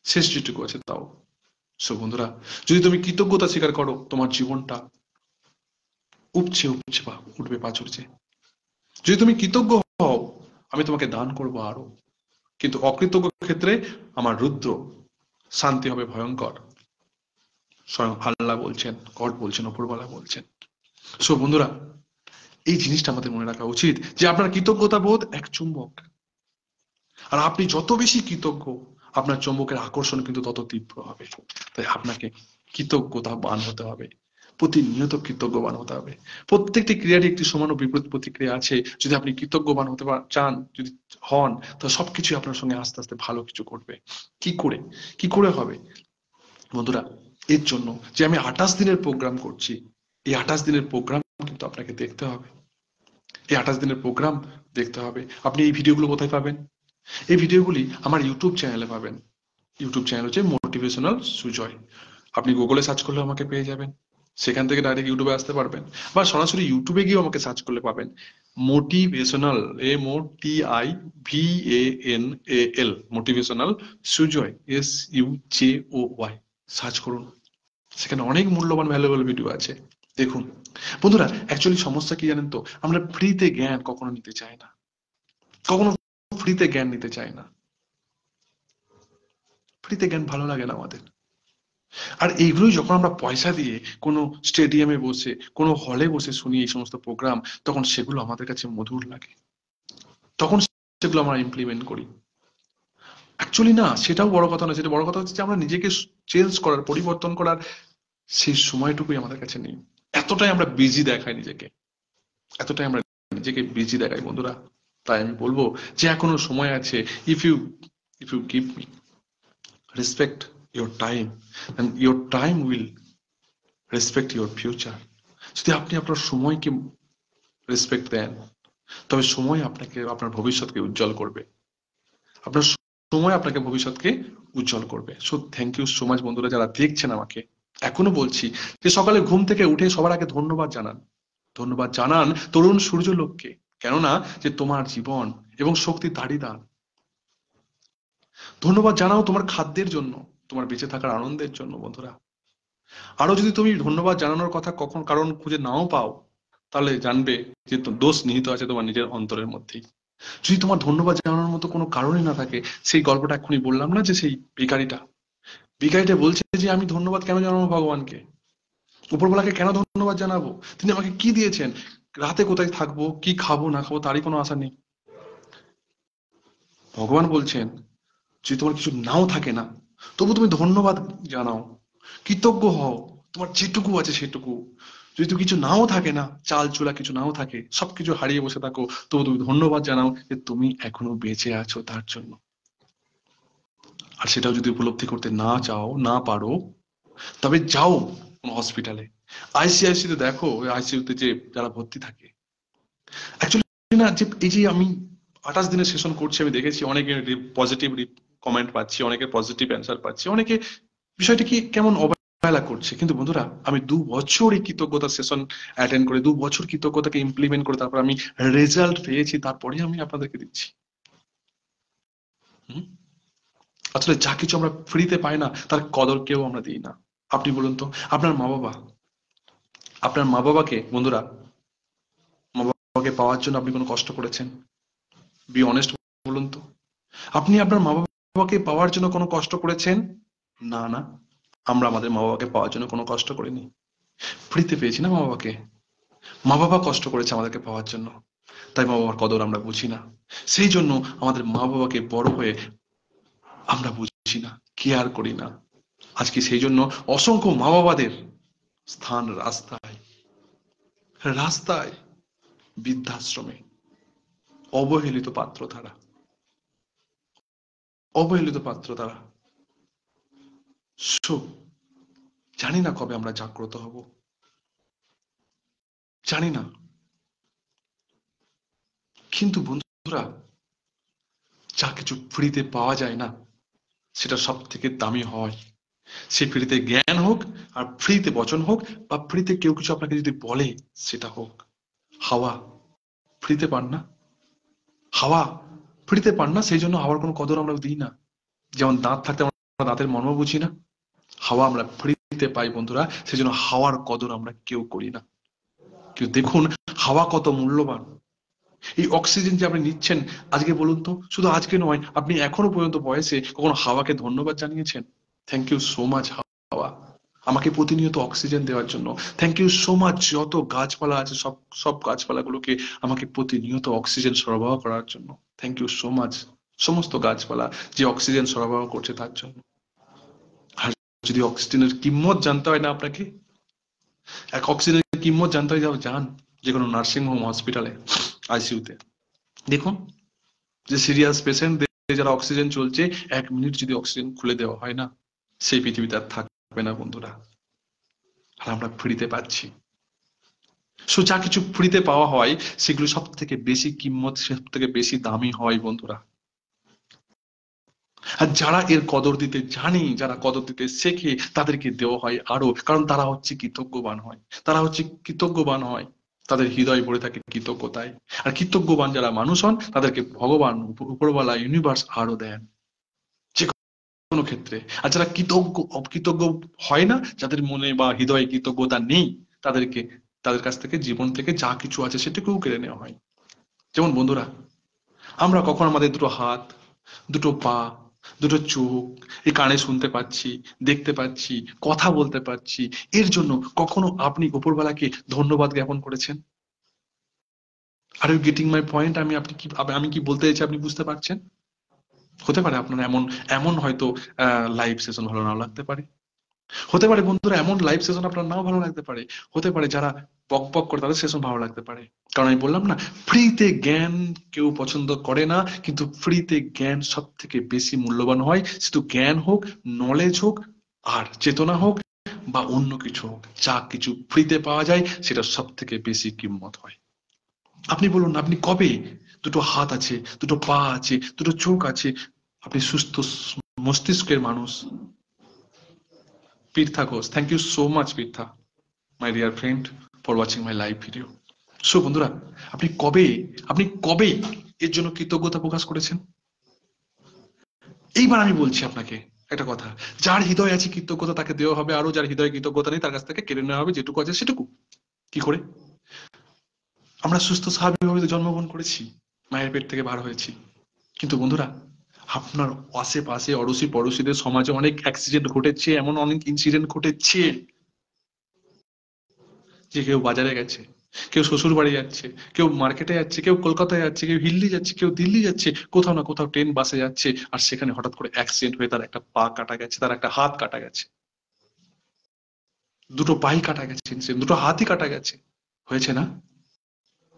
S2: শেষ যেটুকু আছে তাও। সো বন্ধুরা, যদি তুমি কৃতজ্ঞতা স্বীকার করো, তোমার জীবনটা উপচে উপচে উঠবে পাঁচুর চেয়ে। যদি তুমি কৃতজ্ঞ আমি তোমাকে দান করবো আরো। কিন্তু অকৃতজ্ঞ ক্ষেত্রে আমার রুদ্র, শান্তি হবে ভয়ঙ্কর। স্বয়ং আল্লাহ বলছেন, গড বলছেন, অপরওয়ালা বলছেন। সো বন্ধুরা, এই জিনিসটা আমাদের মনে রাখা উচিত যে আপনার কৃতজ্ঞতা বোধ এক চুম্বক, আর আপনি যত বেশি কৃতজ্ঞ আপনার চুম্বকের আকর্ষণ কিন্তু তত তীব্র হবে। তাই আপনাকে কৃতজ্ঞতাবান হতে হবে, প্রতিনিয়ত কৃতজ্ঞবান হতে হবে। প্রত্যেকটি ক্রিয়ারই একটি সমান ও বিপরীত প্রতিক্রিয়া আছে। যদি আপনি কৃতজ্ঞবান হতে চান, যদি হন, তো সবকিছু আপনার সঙ্গে আস্তে আস্তে ভালো কিছু করবে। কি করে, কি করে হবে বন্ধুরা? এর জন্য যে আমি 28 দিনের প্রোগ্রাম করছি, এই 28 দিনের প্রোগ্রাম কিন্তু আপনাকে দেখতে হবে। এই 28 দিনের প্রোগ্রাম দেখতে হবে। আপনি এই ভিডিওগুলো কোথায় পাবেন? এই ভিডিওগুলি আমার ইউটিউব চ্যানেলে পাবেন। ইউটিউব চ্যানেল হচ্ছে মোটিভেশনাল সুজয়। আপনি গুগলে সার্চ করলে আমাকে পেয়ে যাবেন, সেখান থেকে ডাইরেক্ট ইউটিউবে আসতে পারবেন, বা সরাসরি ইউটিউবে গিয়েও আমাকে সার্চ করলে পাবেন। Motivational, MOTIVANAL, motivational Sujoy, SUJOY search করুন। সেখানে অনেক মূল্যবান ভ্যালুয়েবল ভিডিও আছে, দেখুন। বন্ধুরা, অ্যাকচুয়ালি সমস্যা কি জানেন তো? আমরা ফ্রিতে জ্ঞান কখনো নিতে চাই না, কখনো ফ্রিতে জ্ঞান নিতে চাই না। ফ্রিতে জ্ঞান ভালো লাগে না আমাদের। আর এইগুলোই যখন আমরা পয়সা দিয়ে কোনো স্টেডিয়ামে বসে, কোনো হলে বসে শুনি এই সমস্ত প্রোগ্রাম, তখন সেগুলো আমাদের কাছে মধুর লাগে, তখন সেগুলো আমরা ইমপ্লিমেন্ট করি। অ্যাকচুয়ালি না, সেটাও বড় কথা না। সেটা বড় কথা হচ্ছে যে আমরা নিজেকে চেঞ্জ করার, পরিবর্তন করার সেই সময়টুকুই আমাদের কাছে নেই। এতটাই আমরা বিজি দেখাই নিজেকে, এতটাই আমরা নিজেকে বিজি দেখাই বন্ধুরা। তাই আমি বলবো যে এখনো সময় আছে। If you give me respect your time, and your time will respect your future. যদি আপনি আপনার সময়কে রেসপেক্ট দেন, তবে সময় আপনাকে, আপনার ভবিষ্যৎকে উজ্জ্বল করবে। আপনার সময় আপনাকে ভবিষ্যৎকে উজ্জ্বল করবে। So thank you so much বন্ধুরা, যারা দেখছেন আমাকে। এখনো বলছি যে সকালে ঘুম থেকে উঠে সবার আগে ধন্যবাদ জানান। ধন্যবাদ জানান তরুণ সূর্যলোককে, কেননা যে তোমার জীবন এবং শক্তি তারই দান। ধন্যবাদ জানাও তোমার খাদ্যের জন্য, তোমার বেঁচে থাকার আনন্দের জন্য বন্ধুরা। আরো যদি তুমি ধন্যবাদ জানানোর কথা কখন কারণ খুঁজে নাও পাও, তাহলে জানবে যে দোষ নিহিত আছে তোমার নিজের অন্তরের মধ্যেই। যদি তোমার ধন্যবাদ জানানোর মতো কোনো কারণই না থাকে, সেই গল্পটা এক্ষুনি বললাম না, যে সেই ভিখারিটা, ভিখারিটা বলছে যে আমি ধন্যবাদ কেন জানাবো ভগবানকে, উপরওয়ালাকে কেন ধন্যবাদ জানাবো? তিনি আমাকে কি দিয়েছেন, রাতে কোথায় থাকবো, কি খাবো না খাবো তারই কোনো আশা নেই। ভগবান বলছেন যদি তোমার কিছু নাও থাকে না, তবু তুমি ধন্যবাদ জানাও, কৃতজ্ঞ হও, তোমার যেটুকু আছে সেটুকু। যদি তুমি কিছু নাও থাকে না, চাল চুলা কিছু নাও থাকে, সবকিছু হারিয়ে বসে থাকো, তবু তুমি ধন্যবাদ জানাও যে তুমি এখনো বেঁচে আছো তার জন্য। আর সেটাও যদি উপলব্ধি করতে না চাও, না পারো, তবে যাও কোনো হসপিটালে, আইসিআইসি তে দেখো, ওই আইসিইউ তে যে যারা ভর্তি থাকে, অ্যাকচুয়ালি না, যে এই যে আমি 28 দিনের সেশন করছি, আমি দেখেছি অনেকের পজিটিভ কমেন্ট পাচ্ছি, অনেকের পজিটিভ অ্যান্সার পাচ্ছি, অনেকে বিষয়টা কি কেমন অবহেলা করছে। কিন্তু বন্ধুরা, আমি 2 বছর এই কৃতজ্ঞতা সেশন অ্যাটেন্ড করে, 2 বছর কৃতজ্ঞতাকে ইমপ্লিমেন্ট করে তারপর আমি রেজাল্ট পেয়েছি, তারপরে আমি আপনাদেরকে দিচ্ছি। হুম? আসলে যা কিছু আমরা ফ্রিতে পাই না, তার কদর কেউ আমরা দিই না। আপনি বলুন তো, আপনার মা বাবা, আপনার মা বাবাকে বন্ধুরা, মা বাবাকে পাওয়ার জন্য আপনি কোনো কষ্ট করেছেন? বি অনেস্ট, বলুন তো। আপনি আপনার মা বাবাকে পাওয়ার জন্য কোনো কষ্ট করেছেন? না, না। আমরা আমাদের মা বাবাকে পাওয়ার জন্য কোনো কষ্ট করিনি, ফ্রিতে পেয়েছি না মা বাবাকে। মা বাবা কষ্ট করেছে আমাদেরকে পাওয়ার জন্য, তাই মা বাবার কদর আমরা বুঝি না। সেই জন্য আমাদের মা বাবাকে বড় হয়ে আমরা বুঝি না, কেয়ার করি না। আজকে সেই জন্য অসংখ্য মা বাবাদের স্থান রাস্তায়, রাস্তায়, বৃদ্ধাশ্রমে, অবহেলিত পাত্র তারা, অবহেলিত পাত্র তারা। সো জানি না কবে আমরা জাগ্রত হব, জানি না। কিন্তু বন্ধুরা, যা কিছু ফ্রিতে পাওয়া যায় না, সেটা সব থেকে দামি হয়। সে ফ্রিতে জ্ঞান হোক, আর ফ্রিতে বচন হোক, বা ফ্রিতে কেউ কিছু আপনাকে যদি বলে সেটা হোক। হাওয়া ফ্রিতে পান না, হাওয়া ফ্রিতে পান না, সেই জন্য হাওয়ার কোনো কদর আমরা দিই না। যেমন দাঁত থাকতে আমরা দাঁতের মর্ম বুঝি না, হাওয়া আমরা ফ্রিতে পাই বন্ধুরা, সেই জন্য হাওয়ার কদর আমরা কেউ করি না। কিন্তু দেখুন হাওয়া কত মূল্যবান, এই অক্সিজেন যে আপনি নিচ্ছেন, আজকে বলুন তো, শুধু আজকে নয়, আপনি এখনো পর্যন্ত বয়সে কখনো হাওয়াকে ধন্যবাদ জানিয়েছেন? থ্যাংক ইউ সো মাচ হাওয়া, আমাকে প্রতিনিয়ত অক্সিজেন দেওয়ার জন্য। থ্যাংক ইউ সো মাচ যত গাছপালা আছে, সব সব গাছপালাগুলোকে আমাকে প্রতিনিয়ত অক্সিজেন সরবরাহ করার জন্য। থ্যাংক ইউ সো মাচ সমস্ত গাছপালা যে অক্সিজেন সরবরাহ করছে তার জন্য। আর যদি অক্সিজেনের কিম্মত জানতে হয় না আপনাকে, এক অক্সিজেনের কিম্মত জানতে হয়, যান যে কোনো নার্সিং হোম, হসপিটালে, আইসিইউতে দেখুন, যে সিরিয়াস পেশেন্টদের যারা অক্সিজেন চলছে, 1 মিনিট যদি অক্সিজেন খুলে দেওয়া হয় না, সেই পৃথিবীতে আর থাকবে না বন্ধুরা। আর আমরা ফ্রিতে পাচ্ছি। সো যা কিছু ফ্রিতে পাওয়া হয়, সেগুলো সব থেকে বেশি কিম্মত, সব থেকে বেশি দামি হয় বন্ধুরা। আর যারা এর কদর দিতে জানে, যারা কদর দিতে শেখে, তাদেরকে দেওয়া হয় আরো, কারণ তারা হচ্ছে কৃতজ্ঞবান হয়, তারা হচ্ছে কৃতজ্ঞবান হয়, তাদের হৃদয় ভরে থাকে কৃতজ্ঞতায়। আর কৃতজ্ঞবান যারা মানুষ হন, তাদেরকে ভগবান, উপরওয়ালা, ইউনিভার্স আরো দেন যে কোনো ক্ষেত্রে। আর যারা অকৃতজ্ঞ হয় না, যাদের মনে বা হৃদয়ে কৃতজ্ঞতা নেই, তাদেরকে, তাদের কাছ থেকে, জীবন থেকে যা কিছু আছে সেটুকুও কেড়ে নেওয়া হয়। যেমন বন্ধুরা, আমরা কখন আমাদের দুটো হাত, দুটো পা, দুটো চোখ, এই কানে শুনতে পাচ্ছি, দেখতে পাচ্ছি, কথা বলতে পারছি, এর জন্য কখনো আপনি উপরওয়ালাকে ধন্যবাদ জ্ঞাপন করেছেন? Are you getting my point? আমি কি বলতে চাইছি আপনি বুঝতে পারছেন? হতে পারে আপনার এমন এমন হয়তো লাইভ সেশন ভালো নাও লাগতে পারে, হতে পারে বন্ধুরা এমন লাইভ সেশন আপনার নাও ভালো লাগতে পারে, হতে পারে যারা বক বক করে তাদের সেশন ভালো লাগতে পারে। কারণ আমি বললাম না, ফ্রিতে জ্ঞান কেউ পছন্দ করে না, কিন্তু ফ্রিতে জ্ঞান সব থেকে বেশি মূল্যবান হয়। শুধু জ্ঞান হোক, নলেজ হোক, আর চেতনা হোক, বা অন্য কিছু হোক, যা কিছু ফ্রিতে পাওয়া যায় সেটা সব থেকে বেশি কিম্মত হয়। আপনি বলুন, আপনি কবে দুটো হাত আছে, দুটো পা আছে, দুটো চোখ আছে, আপনি সুস্থ মস্তিষ্কের মানুষ। Pirtha Ghosh, thank you so much Pirtha, my dear friend, for watching my live video. So বন্ধুরা, আপনি কবে এর জন্য কৃতজ্ঞতা প্রকাশ করেছেন? এইবার আমি বলছি আপনাকে একটা কথা, যার হৃদয় আছে কৃতজ্ঞতা তাকে দেওয়া হবে আরো, যার হৃদয়ে কৃতজ্ঞতা নেই তার কাছ থেকে কেড়ে নেওয়া হবে যেটুকু আছে সেটুকু। কি করে? আমরা সুস্থ স্বাভাবিকভাবে তো জন্মগ্রহণ করেছি, মায়ের পেট থেকে বার হয়েছি, কিন্তু বন্ধুরা, আপনার আশেপাশে অড়োশি পড়োশিদের সমাজে অনেক অ্যাক্সিডেন্ট ঘটেছে, এমন অনেক ইনসিডেন্ট ঘটেছে যে কেউ বাজারে গেছে, কেউ শ্বশুর বাড়ি যাচ্ছে, কেউ মার্কেটে যাচ্ছে, কেউ কলকাতায় যাচ্ছে, কেউ হিল্লি যাচ্ছে, কেউ দিল্লি যাচ্ছে, কোথাও না কোথাও ট্রেন বাসে যাচ্ছে, আর সেখানে হঠাৎ করে অ্যাক্সিডেন্ট হয়ে তার একটা পা কাটা গেছে, তার একটা হাত কাটা গেছে, দুটো পাই কাটা গেছে, সে দুটো হাতই কাটা গেছে। হয়েছে না?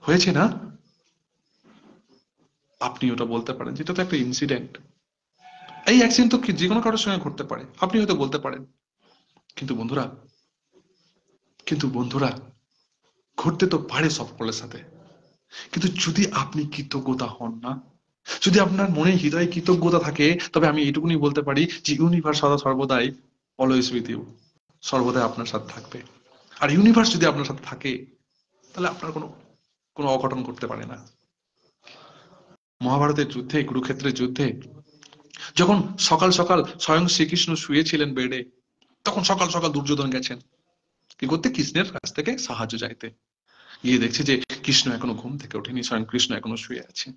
S2: হয়েছে না? আপনি ওটা বলতে পারেন যেটা তো একটা ইনসিডেন্ট। এই অ্যাক্সিডেন্ট তো যে কোনো কারোর সঙ্গে ঘটতে পারে, আপনি হয়তো বলতে পারেন। কিন্তু বন্ধুরা, কিন্তু বন্ধুরা, ঘটতে তো পারে সকলের সাথে, কিন্তু যদি আপনি কৃতজ্ঞতা হন না, যদি আপনার মনে হৃদয়ে কৃতজ্ঞতা থাকে, তবে আমি এটুকুনি বলতে পারি যে ইউনিভার্স সদা সর্বদাই, অলওয়েজ উইথ ইউ, সর্বদাই আপনার সাথে থাকবে। আর ইউনিভার্স যদি আপনার সাথে থাকে, তাহলে আপনার কোনো কোনো অঘটন করতে পারে না। মহাভারতের যুদ্ধে, কুরুক্ষেত্রের যুদ্ধে, যখন সকাল সকাল স্বয়ং শ্রীকৃষ্ণ শুয়েছিলেন বেডে, তখন সকাল সকাল দুর্যোধন গেছেন কি করতে? কৃষ্ণের কাছ থেকে সাহায্য চাইতে। গিয়ে দেখছে যে কৃষ্ণ এখনো ঘুম থেকে ওঠেনি, স্বয়ং কৃষ্ণ এখনো শুয়ে আছে।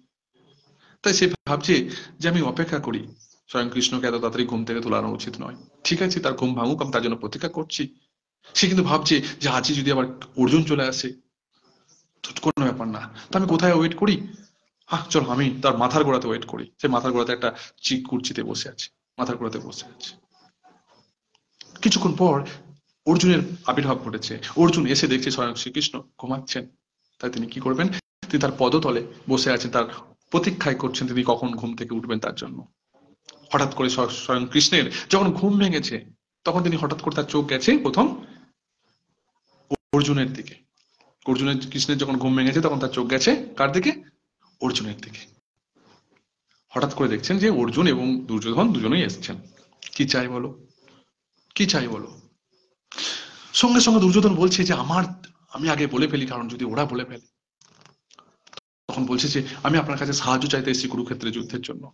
S2: তাই সে ভাবছে যে আমি অপেক্ষা করি, স্বয়ং কৃষ্ণকে এত তাড়াতাড়ি ঘুম থেকে তোলানো উচিত নয়, ঠিক আছে তার ঘুম ভাঙুক, আমি তার জন্য প্রতীক্ষা করছি। সে কিন্তু ভাবছে যে আজই যদি আবার অর্জুন চলে আসে, তো কোনো ব্যাপার না, তো আমি কোথায় ওয়েট করি, চল আমি তার মাথার গোড়াতে ওয়েট করি। সে মাথার গোড়াতে একটা কুর্চিতে বসে আছে, মাথার গোড়াতে বসে আছে। কিছুক্ষণ পর অর্জুনের আবির্ভাব ঘটেছে। অর্জুন এসে দেখছে স্বয়ং শ্রীকৃষ্ণ ঘুমাচ্ছেন। তাই তিনি কি করবেন? তিনি তার পদতলে বসে আছেন, তার প্রতীক্ষায় করছেন তিনি কখন ঘুম থেকে উঠবেন তার জন্য। হঠাৎ করে স্বয়ং কৃষ্ণের যখন ঘুম ভেঙেছে, তখন তিনি হঠাৎ করে তার চোখ গেছে প্রথম অর্জুনের দিকে। কৃষ্ণের যখন ঘুম ভেঙেছে তখন তার চোখ গেছে কার দিকে? অর্জুনের দিকে। হঠাৎ করে দেখছেন যে অর্জুন এবং দুর্যোধন দুজনেই এসছেন। কি চাই বলো? কি চাই বলো? সঙ্গে সঙ্গে দুর্যোধন বলছে যে আমি আগে বলে ফেলি, কারণ যদি ওরা বলে ফেলে। তখন বলছে যে আমি আপনার কাছে সাহায্য চাইতে এসেছি কুরুক্ষেত্রের যুদ্ধের জন্য,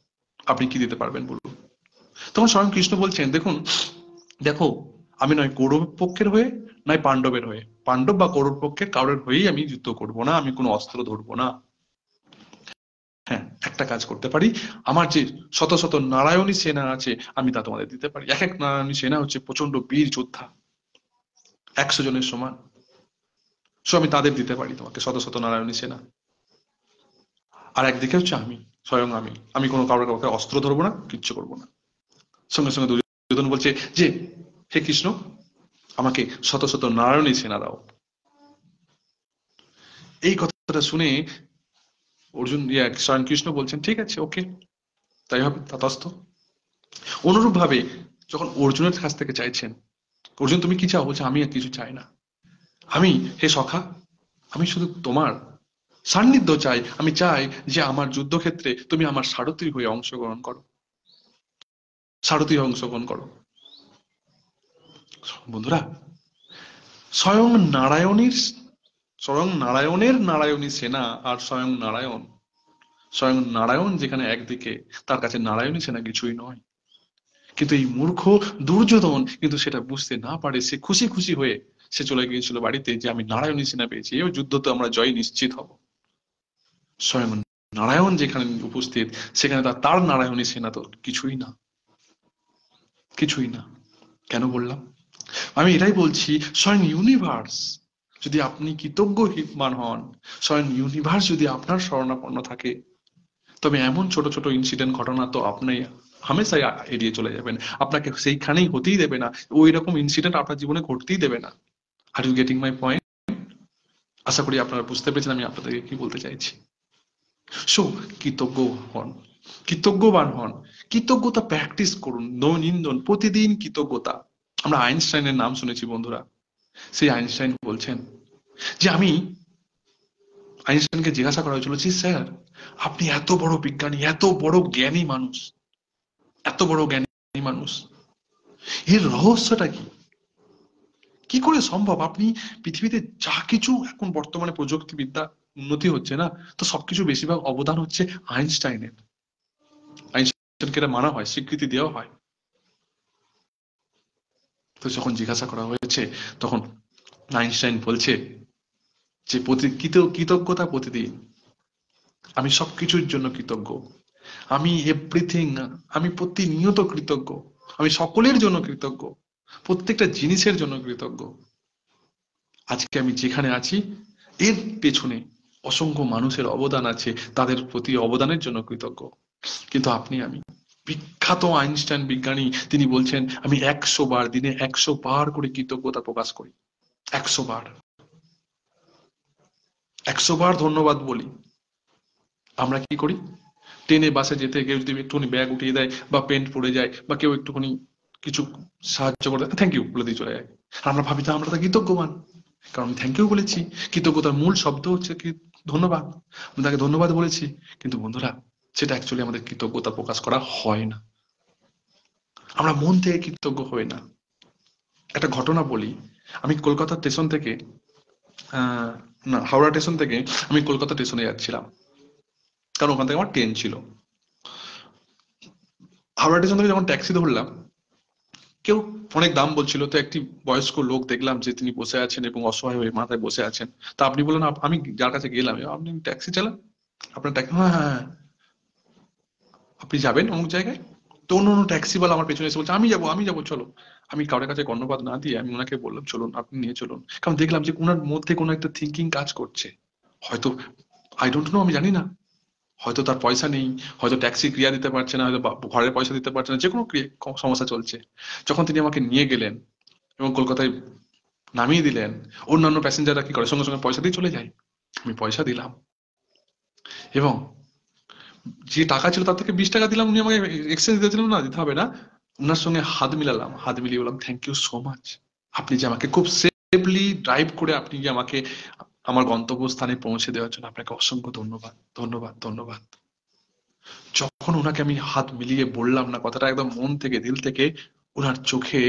S2: আপনি কি দিতে পারবেন বলুন। তখন স্বয়ং কৃষ্ণ বলছেন, দেখুন, দেখো, আমি নয় কৌরব পক্ষের হয়ে, নয় পাণ্ডবের হয়ে, পাণ্ডব বা কৌরব পক্ষের কারোর হয়েই আমি যুদ্ধ করব না, আমি কোনো অস্ত্র ধরবো না। একটা কাজ করতে পারি, আমার যে শত শত নারায়ণী সেনা আছে আমি তা তোমাদের দিতে পারি। এক এক নারায়ণী সেনা হচ্ছে প্রচন্ড বীর যোদ্ধা, 100 জনের সমান। আমি তাদের দিতে পারি তোমাকে শত শত নারায়ণী সেনা। আর একদিকে হচ্ছে আমি, স্বয়ং আমি, আমি কোনো কাউকে কাউকে অস্ত্র ধরবো না, কিচ্ছু করবো না। সঙ্গে সঙ্গে দুর্যোধন বলছে যে হে কৃষ্ণ, আমাকে শত শত নারায়ণী সেনা দাও। এই কথাটা শুনে অর্জুন স্বয়ং কৃষ্ণ বলছেন ঠিক আছে, ওকে, তাই হবে, তথাস্তু। অনুরূপ ভাবে যখন অর্জুনের কাছ থেকে চাইছেন, অর্জুন তুমি কি চাও? বলছে আমি আর কিছু চাই না, আমি, হে সখা, আমি শুধু তোমার সান্নিধ্য চাই। আমি চাই যে আমার যুদ্ধক্ষেত্রে তুমি আমার সারথি হয়ে অংশগ্রহণ করো, সারথি হয়ে অংশগ্রহণ করো। বন্ধুরা, স্বয়ং নারায়ণীর, স্বয়ং নারায়ণের নারায়ণী সেনা আর স্বয়ং নারায়ণ, স্বয়ং নারায়ণ যেখানে একদিকে, তার কাছে নারায়ণী সেনা কিছুই নয়। কিন্তু এই মূর্খ দুর্যোধন কিন্তু সেটা বুঝতে না পারে, সে খুশি খুশি হয়ে সে চলে গিয়েছিল বাড়িতে যে আমি নারায়ণী সেনা পেয়েছি, এই যুদ্ধ তো আমরা জয় নিশ্চিত হব। স্বয়ং নারায়ণ যেখানে উপস্থিত, সেখানে তার নারায়ণী সেনা তো কিছুই না, কিছুই না। কেন বললাম? আমি এটাই বলছি, স্বয়ং ইউনিভার্স যদি আপনি কৃতজ্ঞবান হন, স্বয়ং ইউনিভার্স যদি আপনার শরণাপন্ন থাকে, তবে এমন ছোট ছোট ইনসিডেন্ট ঘটনা তো আপনি হামেশাই এড়িয়ে চলে যাবেন, আপনাকে সেইখানেই হতেই দেবে না, ওই রকম ইনসিডেন্ট আপনার জীবনে ঘটতেই দেবে না। Are you getting my point? আশা করি আপনারা বুঝতে পেরেছেন আমি আপনাদেরকে কি বলতে চাইছি। সো কৃতজ্ঞ হন, কৃতজ্ঞবান হন, কৃতজ্ঞতা প্র্যাকটিস করুন দৈনন্দিন, প্রতিদিন কৃতজ্ঞতা। আমরা আইনস্টাইনের নাম শুনেছি বন্ধুরা। সেই আইনস্টাইন বলছেন যে আমি, আইনস্টাইনকে জিজ্ঞাসা করা হয়েছিল যে স্যার আপনি এত বড় বিজ্ঞানী, এত বড় জ্ঞানী মানুষ, এত বড় জ্ঞানী মানুষ, এর রহস্যটা কি? কি করে সম্ভব? আপনি পৃথিবীতে যা কিছু এখন বর্তমানে প্রযুক্তিবিদ্যা উন্নতি হচ্ছে না, তো সবকিছু বেশিরভাগ অবদান হচ্ছে আইনস্টাইনের। আইনস্টাইনকে এটা মানা হয়, স্বীকৃতি দেওয়া হয়। তো যখন জিজ্ঞাসা করা হয়েছে তখন আইনস্টাইন বলছে যে কৃতজ্ঞতা প্রতিদিন, আমি সবকিছুর জন্য কৃতজ্ঞ, আমি এভরিথিং, আমি প্রতিনিয়ত কৃতজ্ঞ, আমি সকলের জন্য কৃতজ্ঞ, প্রত্যেকটা জিনিসের জন্য কৃতজ্ঞ। আজকে আমি যেখানে আছি এর পেছনে অসংখ্য মানুষের অবদান আছে, তাদের প্রতি অবদানের জন্য কৃতজ্ঞ। কিন্তু আপনি আমি, বিখ্যাত আইনস্টাইন বিজ্ঞানী তিনি বলছেন আমি 100 বার, দিনে 100 বার করে কৃতজ্ঞতা প্রকাশ করি, 100 বার, 100 বার ধন্যবাদ বলি। আমরা কি করি? ট্রেনে বাসে যেতে কেউ যদি একটুখানি ব্যাগ উঠিয়ে দেয় বা পেন্ট পড়ে যায় বা কেউ একটুখানি কিছু সাহায্য করে দেয়, থ্যাংক ইউ বলে দিয়ে চলে যায়। আর আমরা ভাবি তো আমরা তো কৃতজ্ঞবান, কারণ থ্যাংক ইউ বলেছি। কৃতজ্ঞতার মূল শব্দ হচ্ছে কি? ধন্যবাদ। আমি তাকে ধন্যবাদ বলেছি। কিন্তু বন্ধুরা, সেটা অ্যাকচুয়ালি আমাদের কৃতজ্ঞতা প্রকাশ করা হয় না, আমরা মন থেকে কৃতজ্ঞ হই না। একটা ঘটনা বলি, আমি কলকাতা স্টেশন থেকে না, হাওড়া স্টেশন থেকে আমি কলকাতা স্টেশনে যাচ্ছিলাম, কারণ ওখান থেকে আমার ট্রেন ছিল। হাওড়া স্টেশন থেকে যখন ট্যাক্সি ধরলাম, কেউ অনেক দাম বলছিল, তো একটি বয়স্ক লোক দেখলাম যে তিনি বসে আছেন এবং অসহায় হয়ে মাথায় বসে আছেন। তা আপনি বললেন, আমি যার কাছে গেলাম, আপনি ট্যাক্সি চালান, আপনার ট্যাক্সি, হ্যাঁ হ্যাঁ হ্যাঁ, আপনি যাবেন অমুক জায়গায়? তো অন্য অন্য ট্যাক্সিওয়ালা আমার পেছনে এসে বলছে আমি যাবো, আমি যাবো, চলো। আমি কারোর কাছে কর্ণপাত না দিয়ে আমি ওনাকে বললাম চলুন, আপনি নিয়ে চলুন। কারণ দেখলাম যে ওনার মধ্যে কোনো একটা থিঙ্কিং কাজ করছে। হয়তো, আই ডোন্ট নো, আমি জানি না, হয়তো তার পয়সা নেই, হয়তো ট্যাক্সি ক্রিয়া দিতে পারছে না, হয়তো ঘরের পয়সা দিতে পারছে না, যে কোনো সমস্যা চলছে। যখন তিনি আমাকে নিয়ে গেলেন এবং কলকাতায় নামিয়ে দিলেন, অন্যান্য প্যাসেঞ্জাররা কি করে, সঙ্গে সঙ্গে পয়সা দিয়ে চলে যায়। আমি পয়সা দিলাম এবং যে টাকা ছিল তার থেকে 20 টাকা দিলাম, উনি আমাকে এক্সচেঞ্জ দিয়েছিলেন, না দিতে হবে না, ওনার সঙ্গে হাত মিলালাম, হাত মিলিয়ে বললাম থ্যাংক ইউ সো মাচ, আপনি যে আমাকে খুব সেফলি ড্রাইভ করে আপনি যে আমাকে আমার গন্তব্যস্থানে পৌঁছে দেওয়ার জন্য আপনাকে অসংখ্য ধন্যবাদ, ধন্যবাদ, ধন্যবাদ। যখন ওনাকে আমি হাত মিলিয়ে বললাম না কথাটা একদম মন থেকে, দিল থেকে, ওনার চোখে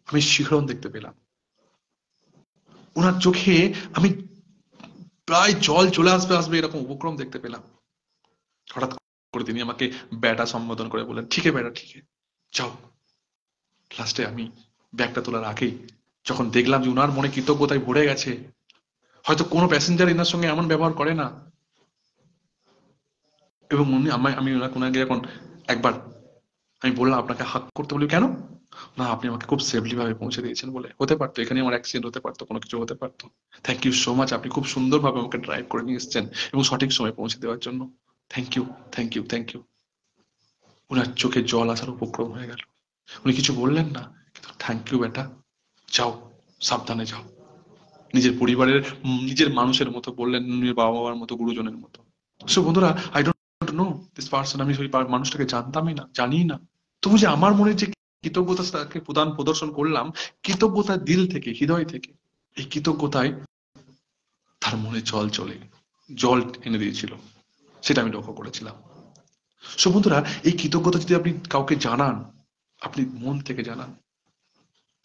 S2: আমি শিহরণ দেখতে পেলাম, ওনার চোখে আমি প্রায় জল চলে আসবে আসবে এরকম উপক্রম দেখতে পেলাম। হঠাৎ করে তিনি আমাকে বেটা সম্বোধন করে বললেন ঠিক আছে বেটা, ঠিক আছে, যাও। লাস্টে আমি ব্যাগটা তোলার আগেই যখন দেখলাম যে উনার মনে কৃতজ্ঞতায় ভরে গেছে, হয়তো কোনো প্যাসেঞ্জার এনার সঙ্গে এমন ব্যবহার করে না, এবং উনি আমি ওনাকে যখন একবার আমি বললাম আপনাকে হাক করতে, বলি কেন? না, আপনি আমাকে খুব সেফলি ভাবে পৌঁছে দিয়েছেন বলে। হতে পারতো এখানে আমার অ্যাক্সিডেন্ট হতে পারতো, কোনো কিছু হতে পারতো। থ্যাংক ইউ সো মাচ, আপনি খুব সুন্দরভাবে আমাকে ড্রাইভ করে নিয়ে এসেছেন এবং সঠিক সময় পৌঁছে দেওয়ার জন্য। Thank you, thank you, thank you. ওনার চোখে জল আসার উপক্রম হয়ে গেল। উনি কিছু বললেন না, কিন্তু থ্যাংক ইউ বেটা, যাও, সাবধানে যাও। নিজের পরিবারের নিজের মানুষের মতো বললেন, নিজের বাবা বাবার মতো, গুরুজনের মতো। সো বন্ধুরা, I don't know this person, আমি ওই মানুষটাকে জানতামই না, জানি না। তবু যে আমার মনে যে কৃতজ্ঞতা তাকে প্রদর্শন করলাম, কৃতজ্ঞতা দিল থেকে, হৃদয় থেকে, এই কৃতজ্ঞতায় তার মনে জল এনে দিয়েছিল, সেটা আমি লক্ষ্য করেছিলাম। সো বন্ধুরা, এই কৃতজ্ঞতা যদি আপনি কাউকে জানান, আপনি মন থেকে জানান।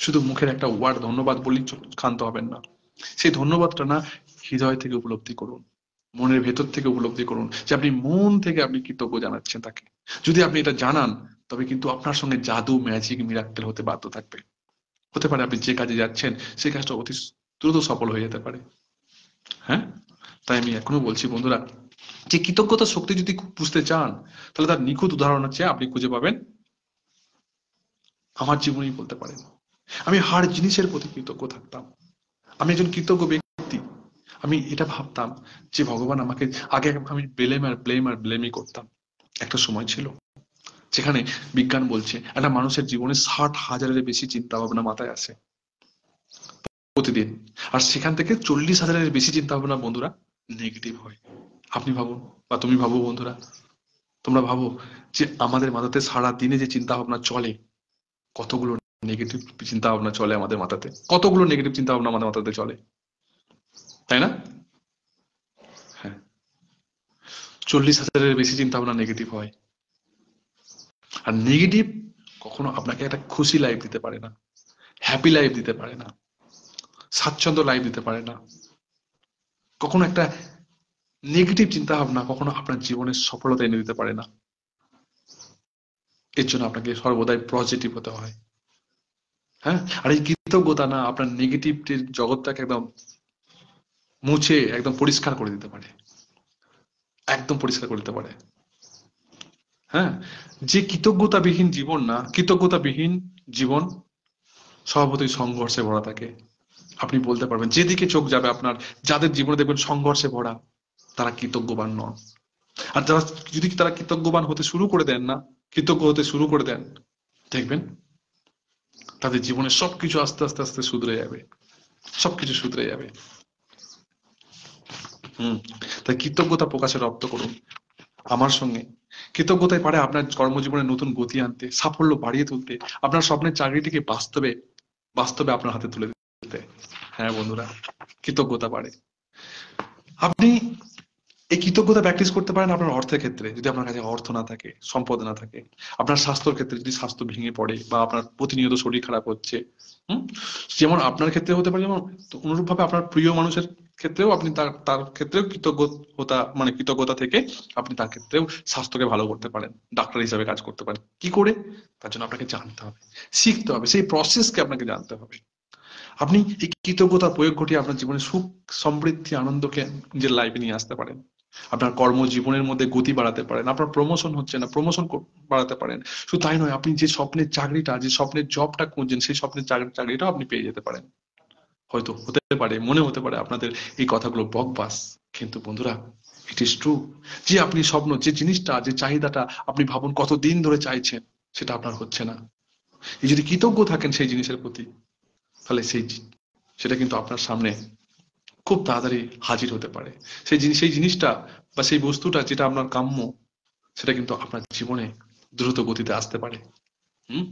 S2: শুধু মুখের একটা ওয়ার্ড ধন্যবাদ বলেই ক্ষান্ত হবেন না। সেই ধন্যবাদটা না, হৃদয় থেকে উপলব্ধি করুন, মনের ভেতর থেকে উপলব্ধি করুন যে আপনি মন থেকে আপনি কৃতজ্ঞ জানাচ্ছেন তাকে। যদি আপনি এটা জানান, তবে কিন্তু আপনার সঙ্গে জাদু, ম্যাজিক, মিরাক্কেল হতে বাধ্য থাকবে। হতে পারে আপনি যে কাজে যাচ্ছেন সেই কাজটা অতি দ্রুত সফল হয়ে যেতে পারে। হ্যাঁ, তাই আমি এখনো বলছি বন্ধুরা, যে কৃতজ্ঞতার শক্তি যদি বুঝতে চান, তাহলে তার নিখুঁত উদাহরণ হচ্ছে আপনি খুঁজে পাবেন আমার জীবনেই বলতে পারেন। আমি হার জিনিসের প্রতি কৃতজ্ঞ থাকতাম। আমি একজন কৃতজ্ঞ ব্যক্তি। আমি এটা ভাবতাম যে ভগবান আমাকে, আগে আমি ব্লেমই করতাম। একটা সময় ছিল যেখানে বিজ্ঞান বলছে একটা মানুষের জীবনে 60,000-এর বেশি চিন্তা ভাবনা মাথায় আসে প্রতিদিন। আর সেখান থেকে 40,000-এর বেশি চিন্তা ভাবনা বন্ধুরা নেগেটিভ হয়। আপনি ভাবুন, বা তুমি ভাবো বন্ধুরা, তোমরা ভাবো যে আমাদের মাথাতে সারা দিনে যে চিন্তা ভাবনা চলে, কতগুলো নেগেটিভ চিন্তা ভাবনা চলে আমাদের মাথাতে, কতগুলো নেগেটিভ চিন্তা ভাবনা আমাদের মাথাতে চলে, তাই না? হ্যাঁ, 40,000-এর বেশি চিন্তা ভাবনা নেগেটিভ হয়। আর নেগেটিভ কখনো আপনাকে একটা খুশি লাইফ দিতে পারে না, হ্যাপি লাইফ দিতে পারে না, স্বাচ্ছন্দ্য লাইফ দিতে পারে না। কখনো একটা নেগেটিভ চিন্তা ভাবনা কখনো আপনার জীবনের সফলতা এনে দিতে পারে না। এর জন্য আপনাকে সর্বদাই পজিটিভ হতে হয়। হ্যাঁ, আর এই কৃতজ্ঞতা না আপনার নেগেটিভ জগৎটাকে একদম মুছে একদম পরিষ্কার করে দিতে পারে, একদম পরিষ্কার করে দিতে পারে। হ্যাঁ, যে কৃতজ্ঞতাবিহীন জীবন না, কৃতজ্ঞতাবিহীন জীবন স্বভাবতই সংঘর্ষে ভরা থাকে। আপনি বলতে পারবেন যেদিকে চোখ যাবে আপনার, যাদের জীবনে দেখবেন সংঘর্ষে ভরা, তারা কৃতজ্ঞবান নন। আর যারা, যদি তারা কৃতজ্ঞবান হতে শুরু করে দেন না, কৃতজ্ঞ হতে শুরু করে দেন, দেখবেন তাদের জীবনে সবকিছু আস্তে আস্তে আস্তে শুধরে যাবে, সবকিছু শুধরে যাবে। তাই কৃতজ্ঞতা প্রকাশে রপ্ত করুন আমার সঙ্গে। কৃতজ্ঞতাই পারে আপনার কর্মজীবনে নতুন গতি আনতে, সাফল্য বাড়িয়ে তুলতে, আপনার স্বপ্নের চাকরিটিকে বাস্তবে বাস্তবে আপনার হাতে তুলে দিতে। হ্যাঁ বন্ধুরা, কৃতজ্ঞতা পারে। আপনি এই কৃতজ্ঞতা প্র্যাকটিস করতে পারেন আপনার অর্থের ক্ষেত্রে, যদি আপনার কাছে অর্থ না থাকে, সম্পদ না থাকে। আপনার স্বাস্থ্যের ক্ষেত্রে, যদি স্বাস্থ্য ভেঙে পড়ে বা আপনার প্রতিনিয়ত শরীর খারাপ হচ্ছে, হুম, যেমন আপনার ক্ষেত্রে হতে পারে, যেমন অনুরূপ ভাবে আপনার প্রিয় মানুষের ক্ষেত্রেও আপনি তার তার ক্ষেত্রেও কৃতজ্ঞতা, মানে কৃতজ্ঞতা থেকে আপনি তার ক্ষেত্রেও স্বাস্থ্যকে ভালো করতে পারেন, ডাক্তার হিসাবে কাজ করতে পারেন। কি করে? তার জন্য আপনাকে জানতে হবে, শিখতে হবে, সেই প্রসেসকে আপনাকে জানতে হবে। আপনি এই কৃতজ্ঞতার প্রয়োগ ঘটিয়ে আপনার জীবনে সুখ, সমৃদ্ধি, আনন্দকে নিজের লাইফে নিয়ে আসতে পারেন। আপনার কর্মজীবনের মধ্যে গতি বাড়াতে পারেন। আপনার প্রমোশন হচ্ছে না, প্রমোশন বাড়াতে পারেন। শুধু তাই নয়, আপনি যে স্বপ্নের চাকরিটা, যে স্বপ্নের জবটা খুঁজছেন, সেই স্বপ্নের চাকরিটাও আপনি পেয়ে যেতে পারেন। হয়তো হতে পারে, মনে হতে পারে আপনাদের এই কথাগুলো বকবাস, কিন্তু বন্ধুরা, ইট ইজ ট্রু। যে আপনি স্বপ্ন, যে জিনিসটা, যে চাহিদাটা আপনি ভাবুন কতদিন ধরে চাইছেন, সেটা আপনার হচ্ছে না, এই যদি কৃতজ্ঞ থাকেন সেই জিনিসের প্রতি, তাহলে সেটা কিন্তু আপনার সামনে খুব তাড়াতাড়ি হাজির হতে পারে। সেই জিনিসটা বা সেই বস্তুটা যেটা আপনার কাম্য, সেটা কিন্তু আপনার জীবনে দ্রুত গতিতে আসতে পারে। হুম,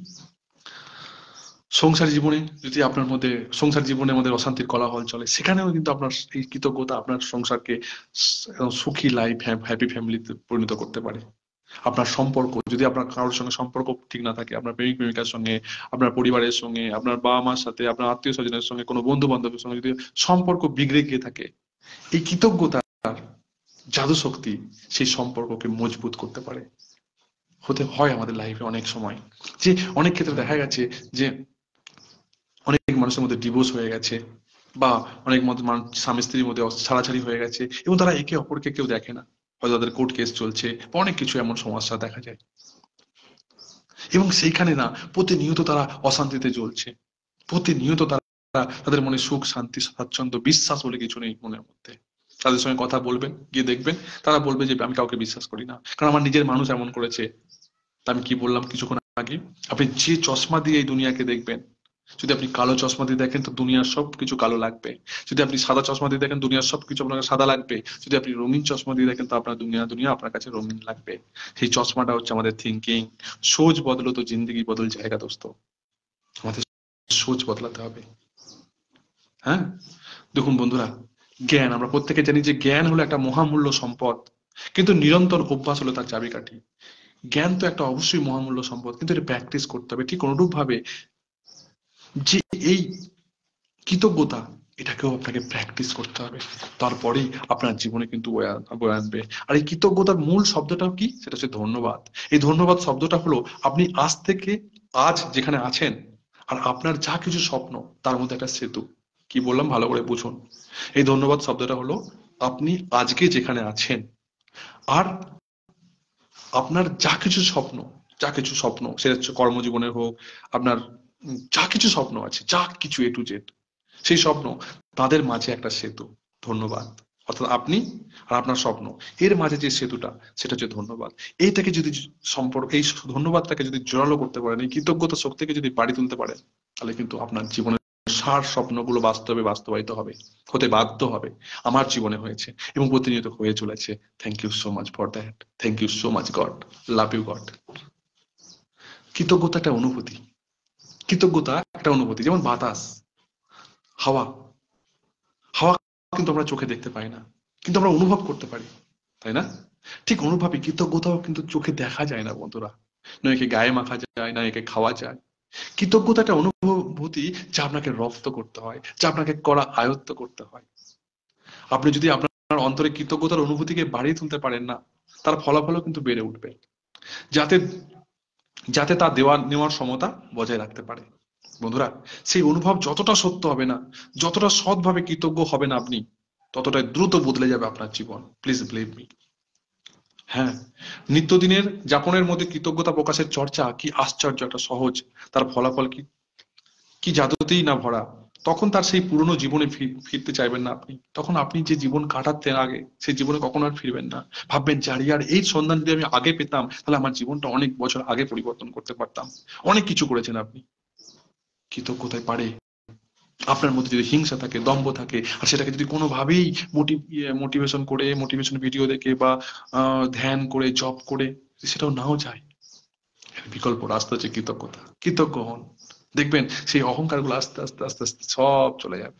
S2: সংসার জীবনে যদি আপনার মধ্যে, সংসার জীবনের মধ্যে অশান্তির কোলাহল চলে, সেখানেও কিন্তু আপনার এই কৃতজ্ঞতা আপনার সংসারকে একদম সুখী লাইফ, হ্যাপি ফ্যামিলিতে পরিণত করতে পারে। আপনার সম্পর্ক, যদি আপনার কারোর সঙ্গে সম্পর্ক ঠিক না থাকে, আপনার প্রেমিক প্রেমিকার সঙ্গে, আপনার পরিবারের সঙ্গে, আপনার বাবা মার সাথে, আপনার আত্মীয় স্বজনের সঙ্গে, কোনো বন্ধু বান্ধবের সঙ্গে যদি সম্পর্ক বিগড়ে গিয়ে থাকে, এই কৃতজ্ঞতার জাদু শক্তি সেই সম্পর্ককে মজবুত করতে পারে। হতে হয় আমাদের লাইফে অনেক সময়, যে অনেক ক্ষেত্রে দেখা গেছে যে অনেক মানুষের মধ্যে ডিভোর্স হয়ে গেছে, বা অনেক মানুষ স্বামী স্ত্রীর মধ্যে ছাড়াছাড়ি হয়ে গেছে, এবং তারা একে অপরকে কেউ দেখে না। হয়তো তাদের কোর্ট কেস চলছে, বা অনেক কিছু এমন সমস্যা দেখা যায়, এবং সেইখানে না প্রতিনিয়ত তারা অশান্তিতে জ্বলছে, প্রতিনিয়ত তারা তাদের মনে সুখ শান্তি স্বাচ্ছন্দ্য বিশ্বাস বলে কিছু নেই মনের মধ্যে। তাদের সঙ্গে কথা বলবেন, গিয়ে দেখবেন তারা বলবে যে আমি কাউকে বিশ্বাস করি না, কারণ আমার নিজের মানুষ এমন করেছে। তা আমি কি বললাম কিছুক্ষণ আগে, আপনি যে চশমা দিয়ে এই দুনিয়াকে দেখবেন, যদি আপনি কালো চশমা দিয়ে দেখেন তো দুনিয়ার সব কিছু কালো লাগবে, যদি আপনি সাদা চশমা দিয়ে দেখেন দুনিয়ার সব কিছু আপনাকে সাদা লাগবে, যদি আপনি রঙিন চশমা দিয়ে দেখেন তো আপনার দুনিয়া দুনিয়া আপনার কাছে রঙিন লাগবে। সেই চশমাটা হচ্ছে আমাদের থিঙ্কিং। সোচ বদলো তো জিন্দগি বদল জায়গা দোস্ত। আমাদের সোচ বদলাতে হবে। হ্যাঁ, দেখুন বন্ধুরা, জ্ঞান, আমরা প্রত্যেকে জানি যে জ্ঞান হলো একটা মহামূল্য সম্পদ, কিন্তু নিরন্তর অভ্যাস হলো তার চাবিকাঠি। জ্ঞান তো একটা অবশ্যই মহামূল্য সম্পদ, কিন্তু এটা প্র্যাকটিস করতে হবে। ঠিক অনুরূপ ভাবে যে এই কৃতজ্ঞতা, এটাকেও আপনাকে প্র্যাকটিস করতে হবে, তারপরেই আপনার জীবনে কিন্তু বয়ে আনবে। আর এই কৃতজ্ঞতার মূল শব্দটাও কি, সেটা হচ্ছে ধন্যবাদ। এই ধন্যবাদ শব্দটা হলো আপনি আজ থেকে, আজ যেখানে আছেন আর আপনার যা কিছু স্বপ্ন, তার মধ্যে একটা সেতু। কি বললাম ভালো করে বুঝুন। এই ধন্যবাদ শব্দটা হলো আপনি আজকে যেখানে আছেন আর আপনার যা কিছু স্বপ্ন, যা কিছু স্বপ্ন, সেটা হচ্ছে কর্মজীবনের হোক, আপনার যা কিছু স্বপ্ন আছে, যা কিছু এ টু জেড, সেই স্বপ্ন, তাদের মাঝে একটা সেতু, ধন্যবাদ। অর্থাৎ আপনি আর আপনার স্বপ্ন, এর মাঝে যে সেতুটা, সেটা হচ্ছে ধন্যবাদ। এইটাকে যদি সম্পর্ক, এই ধন্যবাদটাকে যদি জোরালো করতে পারেন, এই কৃতজ্ঞতা শক্তিকে যদি বাড়ি তুলতে পারেন, তাহলে কিন্তু আপনার জীবনের সার স্বপ্নগুলো বাস্তবে বাস্তবায়িত হবে, হতে বাধ্য হবে। আমার জীবনে হয়েছে এবং প্রতিনিয়ত হয়ে চলেছে। Thank you so much for that. Thank you so much God. Love you God. কৃতজ্ঞতা একটা অনুভূতি, কৃতজ্ঞতা একটা অনুভূতি, যেমন বাতাস, হাওয়া। হাওয়া কিন্তু আমরা চোখে দেখতে পাই না, কিন্তু আমরা অনুভব করতে পারি, তাই না? ঠিক অনুভবই কৃতজ্ঞতাও কিন্তু চোখে দেখা যায় না বন্ধুরা, না একে গায়ে মাখা যায়, না একে খাওয়া যায়। কৃতজ্ঞতা একটা অনুভূতি, যা আপনাকে রপ্ত করতে হয়, যা আপনাকে করা আয়ত্ত করতে হয়। আপনি যদি আপনার অন্তরে কৃতজ্ঞতার অনুভূতিকে বাড়িয়ে তুলতে পারেন না, তার ফলাফলও কিন্তু বেড়ে উঠবে, যাতে যাতে তা দেওয়া নেওয়ার ক্ষমতা বজায় রাখতে পারে। বন্ধুরা, সেই অনুভব যতটা সত্য হবে না, যতটা সৎভাবে কৃতজ্ঞ হবেন আপনি, ততটাই দ্রুত বদলে যাবে আপনার জীবন। Please believe me. হ্যাঁ, নিত্যদিনের যাপনের মধ্যে কৃতজ্ঞতা প্রকাশের চর্চা কি আশ্চর্য একটা সহজ, তার ফলাফল কি কি জাদুতেই না ভরা। তখন তার সেই পুরনো জীবনে ফিরতে চাইবেন না আপনি, তখন আপনি যে জীবন কাটাতেন আগে, সেই জীবনে কখনো আর ফিরবেন না। ভাববেন যে আরে আর এই সন্ধান যদি আমি আগে পেতাম, তাহলে আমার জীবনটা অনেক বছর আগে পরিবর্তন করতে পারতাম। অনেক কিছু করেছেন আপনি। কৃতজ্ঞতায় পারে, আপনার মধ্যে যদি হিংসা থাকে, দম্ভ থাকে, আর সেটাকে যদি কোনোভাবেই মোটিভেশন করে, মোটিভেশন ভিডিও দেখে বা ধ্যান করে, জব করে, সেটাও নাও যায়, বিকল্প রাস্তা হচ্ছে কৃতজ্ঞতা। কৃতজ্ঞ হন, দেখবেন সেই অহংকার গুলো আস্তে আস্তে আস্তে আস্তে সব চলে যাবে।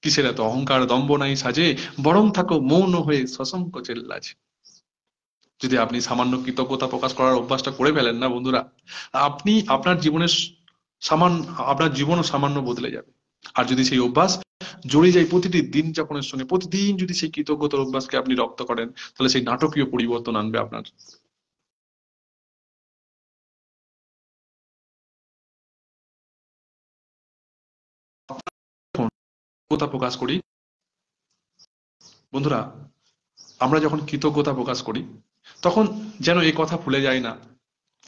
S2: কিসের এত অহংকার দম্ভ নাই সাজে, বরং থাকো মৌন হয়ে সশঙ্ক চেল্লাজ। যদি আপনি সামান্য কৃতজ্ঞতা প্রকাশ করার অভ্যাসটা করে ফেলেন না বন্ধুরা, আপনি আপনার জীবনের সামান্য, আপনার জীবনও সামান্য বদলে যাবে। আর যদি সেই অভ্যাস জড়িয়ে যায় প্রতিটি দিন যাপনের সঙ্গে, প্রতিদিন যদি সেই কৃতজ্ঞতার অভ্যাসকে আপনি রপ্ত করেন, তাহলে সেই নাটকীয় পরিবর্তন আনবে আপনার। কৃতজ্ঞতা প্রকাশ করি বন্ধুরা, আমরা যখন কৃতজ্ঞতা প্রকাশ করি, তখন যেন এই কথা ভুলে যায় না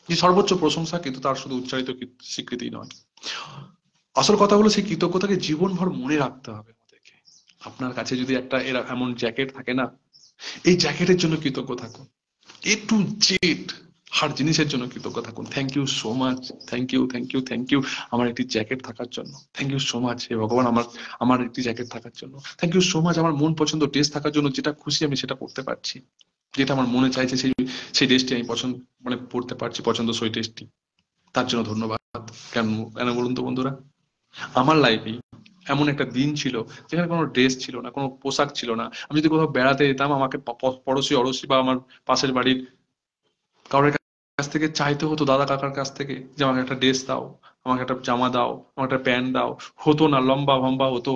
S2: যে সর্বোচ্চ প্রশংসা কিন্তু তার শুধু উচ্চারিত স্বীকৃতি নয়। আসল কথা হলো সেই কৃতজ্ঞতাকে জীবনভর মনে রাখতে হবে আমাদেরকে। আপনার কাছে যদি একটা এরা এমন জ্যাকেট থাকে না, এই জ্যাকেটের জন্য কৃতজ্ঞ থাকুন। এ টু জেড হার জিনিসের জন্য কৃতজ্ঞ থাকুন। Thank you so much, thank you, thank you, thank you আমার একটি জ্যাকেট থাকার জন্য। থ্যাংক ইউ সো মাচ হে ভগবান, আমার আমার একটি জ্যাকেট থাকার জন্য। থ্যাংক ইউ সো মাচ আমার মন পছন্দ ড্রেস থাকার জন্য, যেটা খুশি আমি সেটা পড়তে পারছি, যেটা আমার মনে চাইছে সেই সেই ড্রেসটি আমি পছন্দ, মানে পড়তে পারছি পছন্দসই ড্রেসটি, তার জন্য ধন্যবাদ। কেন কেন বলুন তো বন্ধুরা, আমার লাইফে এমন একটা দিন ছিল যেখানে কোনো ড্রেস ছিল না, কোনো পোশাক ছিল না। আমি যদি কোথাও বেড়াতে যেতাম, আমাকে পড়োশি অড়োশি বা আমার পাশের বাড়ির কারোর কাছ থেকে চাইতে হতো, দাদা কাকার কাছ থেকে, যে আমাকে একটা ড্রেস দাও, আমাকে একটা জামা দাও, আমাকে একটা প্যান্ট দাও। হতো না, লম্বা ভম্বা হতো,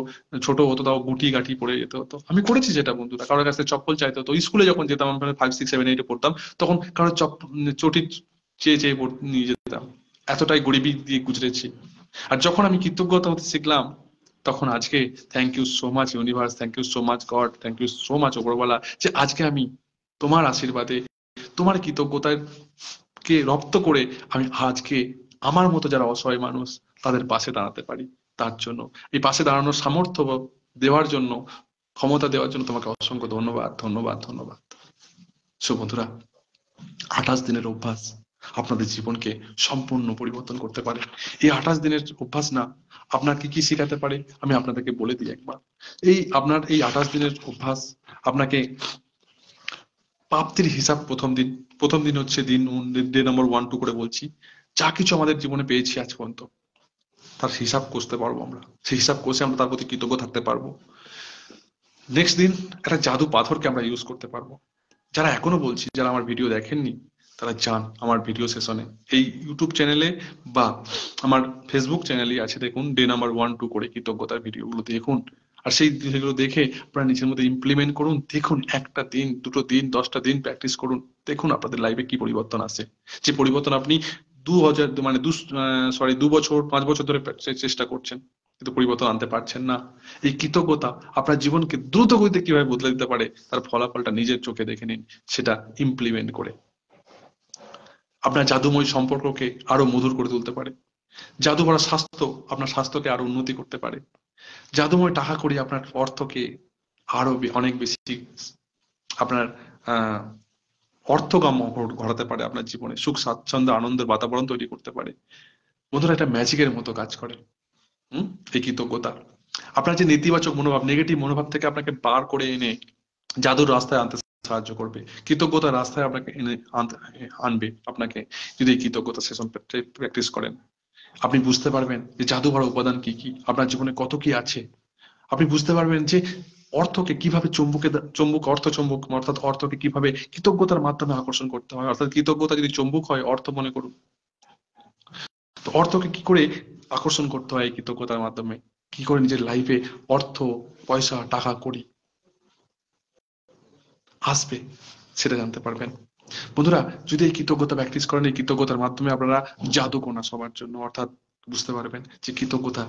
S2: ছোট হতো, তাও গুটি গাঁটি পরে যেতে হতো। আমি করেছি যেটা বন্ধুরা, কারোর কাছ থেকে চপ্পল চাইতে হতো। স্কুলে যখন যেতাম, আমি 5, 6, 7, 8 পড়তাম, তখন কারোর চটি চেয়ে চেয়ে নিয়ে যেতাম। এতটাই গরিবি দিয়ে গুজরেছি। আর যখন আমি কৃতজ্ঞতা হতে শিখলাম, তখন আজকে thank you so much universe, thank you so much God, thank you so much ওপরওয়ালা, যে আজকে আমি তোমার আশীর্বাদে, তোমার কৃতজ্ঞতার কে রপ্ত করে আমি আজকে আমার মতো যারা অসহায় মানুষ তাদের পাশে দাঁড়াতে পারি। তার জন্য এই পাশে দাঁড়ানোর সামর্থ্য দেওয়ার জন্য, ক্ষমতা দেওয়ার জন্য তোমাকে অসংখ্য ধন্যবাদ, ধন্যবাদ, ধন্যবাদ। সো বন্ধুরা, 28 দিনের অভ্যাস আপনাদের জীবনকে সম্পূর্ণ পরিবর্তন করতে পারে। এই 28 দিনের অভ্যাস না আপনার কি কি শেখাতে পারে আমি আপনাদেরকে বলে দিই একবার। এই 28 দিনের অভ্যাস আপনাকে প্রাপ্তির হিসাব প্রথম দিন হচ্ছে ডে নাম্বার 1 2 করে বলছি। যা কিছু আমাদের জীবনে পেয়েছি আজ পর্যন্ত তার হিসাব কষতে পারবো আমরা, সেই হিসাব কষে আমরা তার প্রতি কৃতজ্ঞ থাকতে পারবো। নেক্সট দিন একটা জাদু পাথরকে আমরা ইউজ করতে পারবো। যারা এখনো বলছি, যারা আমার ভিডিও দেখেননি তারা যান আমার ভিডিও সেশনে, এই ইউটিউব চ্যানেলে বা আমার ফেসবুক চ্যানেলে আছে, দেখুন ডে নাম্বার 1 2 করে কৃতজ্ঞতার ভিডিওগুলো দেখুন। আর সেই সেগুলো দেখে আপনারা নিজের মধ্যে ইমপ্লিমেন্ট করুন। দেখুন, একটা দিন, দুটো দিন, 10টা দিন প্র্যাকটিস করুন। দেখুন আপনাদের লাইফে কি পরিবর্তন আসে। যে পরিবর্তন আপনি 2000 মানে 2 বছর 5 বছর ধরে চেষ্টা করছেন কিন্তু পরিবর্তন আনতে পারছেন না। এই কৃতজ্ঞতা আপনার জীবনকে দ্রুত গতিতে কিভাবে বদলে দিতে পারে তার ফলাফলটা নিজের চোখে দেখে নিন, সেটা ইমপ্লিমেন্ট করে। আপনার জাদুময় সম্পর্ককে আরো মধুর করে তুলতে পারে। জাদু ভরা স্বাস্থ্য আপনার স্বাস্থ্যকে আরো উন্নতি করতে পারে। জাদুময় টাকা কড়ি আপনার অর্থকে আরো অনেক বেশি আপনার আহ অর্থকাম ঘটাতে পারে, আপনার জীবনে সুখ স্বাচ্ছন্দ্য আনন্দের বাতাবরণ তৈরি করতে পারে। বন্ধুরা, এটা ম্যাজিকের মতো কাজ করে। এই কৃতজ্ঞতা আপনার যে নেতিবাচক মনোভাব, নেগেটিভ মনোভাব থেকে আপনাকে বার করে এনে জাদুর রাস্তায় আনতে সাহায্য করবে। কৃতজ্ঞতার রাস্তায় আপনাকে এনে আনবে আপনাকে। যদি এই কৃতজ্ঞতা সেশন প্র্যাকটিস করেন, আপনি বুঝতে পারবেন যে জাদু ভরা উপাদান কি কি, আপনার জীবনে কত কি আছে। আপনি বুঝতে পারবেন যে অর্থকে কিভাবে চুম্বক অর্থ চুম্বক অর্থাৎ অর্থকে কিভাবে কৃতজ্ঞতার মাধ্যমে আকর্ষণ করতে হয়। অর্থাৎ কৃতজ্ঞতা যদি চুম্বক হয়, অর্থ মনে করুন, তো অর্থকে কি করে আকর্ষণ করতে হয় এই কৃতজ্ঞতার মাধ্যমে, কি করে নিজের লাইফে অর্থ, পয়সা, টাকা কড়ি আসবে সেটা জানতে পারবেন। বন্ধুরা, যদি এই কৃতজ্ঞতা প্র্যাকটিস করেন, এই কৃতজ্ঞতার মাধ্যমে আপনারা জাদুকোনা সবার জন্য, অর্থাৎ বুঝতে পারবেন যে কৃতজ্ঞতা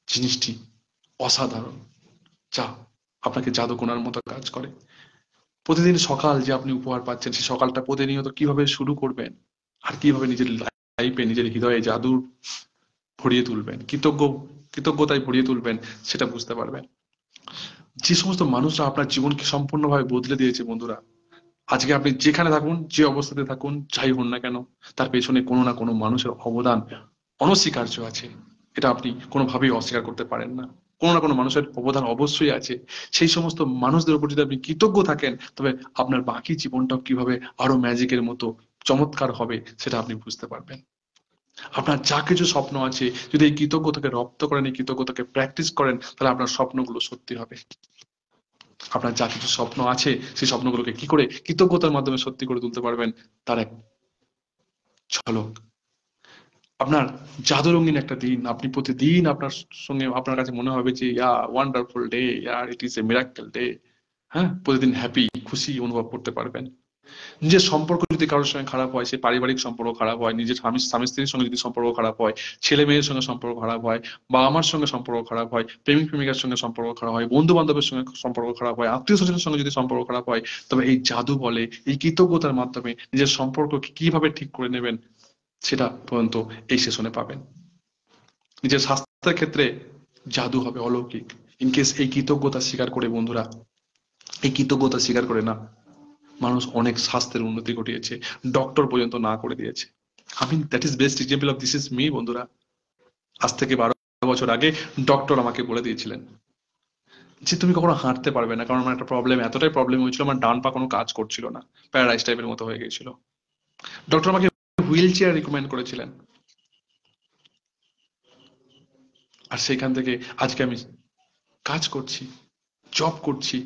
S2: জিনিসটি অসাধারণ, যা আপনাকে জাদুকোনার মতো কাজ করে। প্রতিদিন সকাল যে আপনি উপহার পাচ্ছেন, সেই সকালটা প্রতিনিয়ত কিভাবে শুরু করবেন আর কিভাবে নিজের লাইফে, নিজের হৃদয়ে জাদুর ভরিয়ে তুলবেন, কৃতজ্ঞতায় ভরিয়ে তুলবেন, সেটা বুঝতে পারবেন। যে সমস্ত মানুষরা আপনার জীবনকে সম্পূর্ণভাবে বদলে দিয়েছে বন্ধুরা, আজকে আপনি যেখানে থাকুন, যে অবস্থাতে থাকুন, যাই হন না কেন, তার পেছনে কোনো না কোনো মানুষের অবদান অনস্বীকার্য আছে। এটা আপনি কোনোভাবেই অস্বীকার করতে পারেন না। কোনো না কোনো মানুষের অবদান অবশ্যই আছে। সেই সমস্ত মানুষদের উপর যদি আপনি কৃতজ্ঞ থাকেন, তবে আপনার বাকি জীবনটাও কিভাবে আরো ম্যাজিকের মতো চমৎকার হবে সেটা আপনি বুঝতে পারবেন। আপনার যা কিছু স্বপ্ন আছে, যদি এই কৃতজ্ঞতাকে রপ্ত করেন, এই কৃতজ্ঞতাকে প্র্যাকটিস করেন, তাহলে আপনার স্বপ্নগুলো সত্যি হবে। আপনার যা কিছু স্বপ্ন আছে, সেই স্বপ্নগুলোকে কি করে কৃতজ্ঞতার মাধ্যমে সত্যি করে তুলতে পারবেন তার এক ঝলক। আপনার জাদু রঙিন একটা দিন, আপনি প্রতিদিন আপনার সঙ্গে, আপনার কাছে মনে হবে যে wonderful day, it is a miracle day. হ্যাঁ, প্রতিদিন হ্যাপি, খুশি অনুভব করতে পারবেন। নিজের সম্পর্ক যদি কারোর সঙ্গে খারাপ হয়, সে পারিবারিক সম্পর্ক খারাপ হয়, নিজের স্বামী স্ত্রীর সঙ্গে যদি সম্পর্ক খারাপ হয়, ছেলে মেয়ের সঙ্গে সম্পর্ক খারাপ হয়, বাবা মার সঙ্গে সম্পর্ক খারাপ হয়, প্রেমিক প্রেমিকার সঙ্গে সম্পর্ক খারাপ হয়, বন্ধু বান্ধবের সঙ্গে সম্পর্ক খারাপ হয়, আত্মীয় স্বজনের সঙ্গে যদি সম্পর্ক খারাপ হয়, তবে এই জাদু বলে, এই কৃতজ্ঞতার মাধ্যমে নিজের সম্পর্ককে কিভাবে ঠিক করে নেবেন সেটা পর্যন্ত এই সেশনে পাবেন। নিজের স্বাস্থ্যের ক্ষেত্রে জাদু হবে অলৌকিক। ইনকেস এই কৃতজ্ঞতা স্বীকার করে বন্ধুরা, এই কৃতজ্ঞতা স্বীকার করে না, মানুষ অনেক স্বাস্থ্যের উন্নতি ঘটিয়েছে, ডক্টর পর্যন্ত না করে দিয়েছে। আমি that is best example of this is me বন্ধুরা। আজ থেকে 12 বছর আগে ডক্টর আমাকে বলে দিয়েছিলেন যে তুমি কখনো হাঁটতে পারবে না, কারণ আমার একটা প্রবলেম, এতটাই প্রবলেম হয়েছিল, আমার ডান পা কোনো কাজ করছিল না, প্যারালাইজ টাইপের মতো হয়ে গেছিল। ডক্টর আমাকে হুইল চেয়ার রিকমেন্ড করেছিলেন। আর সেখান থেকে আজকে আমি কাজ করছি, জব করছি,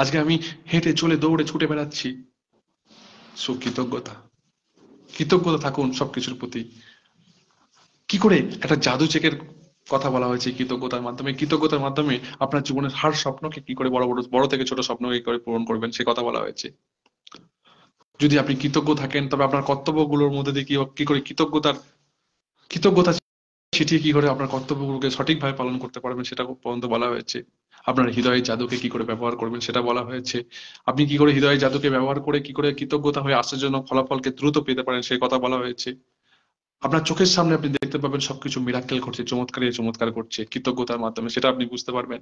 S2: আজকে আমি হেঁটে চলে দৌড়ে ছুটে বেড়াচ্ছি। সো কৃতজ্ঞতা, কৃতজ্ঞতা থাকুন সবকিছুর প্রতি। কি করে একটা জাদু চেকের কথা বলা হয়েছে কৃতজ্ঞতার মাধ্যমে, কৃতজ্ঞতার মাধ্যমে আপনার জীবনের হার স্বপ্নকে কি করে বড় বড়, বড় থেকে ছোট স্বপ্নকে কি করে পূরণ করবেন সে কথা বলা হয়েছে। যদি আপনি কৃতজ্ঞ থাকেন, তবে আপনার কর্তব্যগুলোর মধ্যে দিয়ে কি করে কৃতজ্ঞতা ছিটিয়ে কি করে আপনার কর্তব্যগুলোকে সঠিকভাবে পালন করতে পারবেন সেটা পর্যন্ত বলা হয়েছে। আপনার হৃদয়ের জাদুকে কি করে ব্যবহার করবেন সেটা বলা হয়েছে। আপনি কি করে হৃদয়ের জাদুকে ব্যবহার করে কি করে কৃতজ্ঞতা হয়ে আশ্চর্যজনক ফলাফলকে দ্রুত পেতে পারেন সেই কথা বলা হয়েছে। আপনার চোখের সামনে আপনি দেখতে পাবেন সবকিছু মিরাক্কেল ঘটছে, চমৎকার করছে কৃতজ্ঞতার মাধ্যমে, সেটা আপনি বুঝতে পারবেন।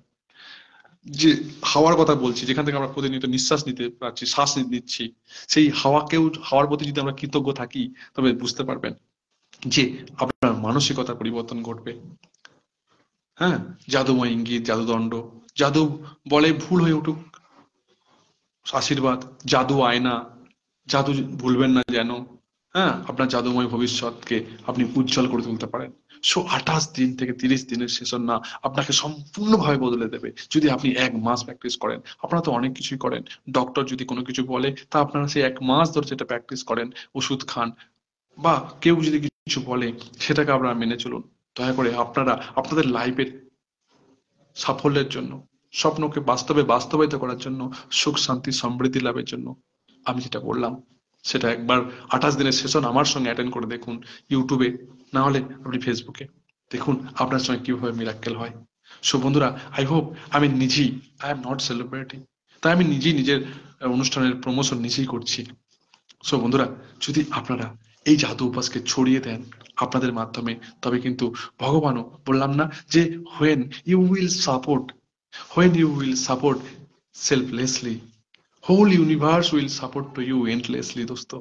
S2: যে হাওয়ার কথা বলছি, যেখান থেকে আমরা প্রতিনিয়ত নিঃশ্বাস নিতে পারছি, নিচ্ছি, সেই হাওয়ার প্রতি যদি আমরা কৃতজ্ঞ থাকি, তবে বুঝতে পারবেন যে আপনার মানসিকতার পরিবর্তন ঘটবে। হ্যাঁ, জাদুময় ইঙ্গিত, জাদুদণ্ড, জাদু বলে ভুল হয়ে উঠুক আশীর্বাদ, জাদু আয়না, জাদু ভুলবেন না যেন। হ্যাঁ, আপনার জাদুময় ভবিষ্যৎকে আপনি উজ্জ্বল করে তুলতে পারেন। 28 দিন থেকে 30 দিনের সেশন না আপনাকে সম্পূর্ণভাবে বদলে দেবে যদি আপনি 1 মাস প্র্যাকটিস করেন। আপনারা তো অনেক কিছুই করেন, ডক্টর যদি কোনো কিছু বলে তা আপনারা সেই 1 মাস ধরে সেটা প্র্যাকটিস করেন, ওষুধ খান, বা কেউ যদি কিছু বলে সেটাকে আপনারা মেনে চলুন। দয়া করে আপনারা আপনাদের লাইফের সাফল্যের জন্য, স্বপ্নকে বাস্তবায়িত করার জন্য, সুখ শান্তি সমৃদ্ধি লাভের জন্য আমি যেটা বললাম সেটা একবার 28 দিনের সেশন আমার সঙ্গে অ্যাটেন্ড করে দেখুন, ইউটিউবে, না হলে আপনি ফেসবুকে দেখুন আপনার সঙ্গে কিভাবে মিরাক্কেল হয়। সো বন্ধুরা, আই হোপ, আমি নিজেই, আই এম নট সেলিব্রিটি, তাই আমি নিজেই নিজের অনুষ্ঠানের প্রমোশন নিজেই করছি। সো বন্ধুরা, যদি আপনারা এই জাদু উপাসকে ছড়িয়ে দেন আপনাদের মাধ্যমে, তবে কিন্তু ভগবানও, বললাম না যে when you will support, when you will support selflessly, whole universe will support to you endlessly দোস্ত।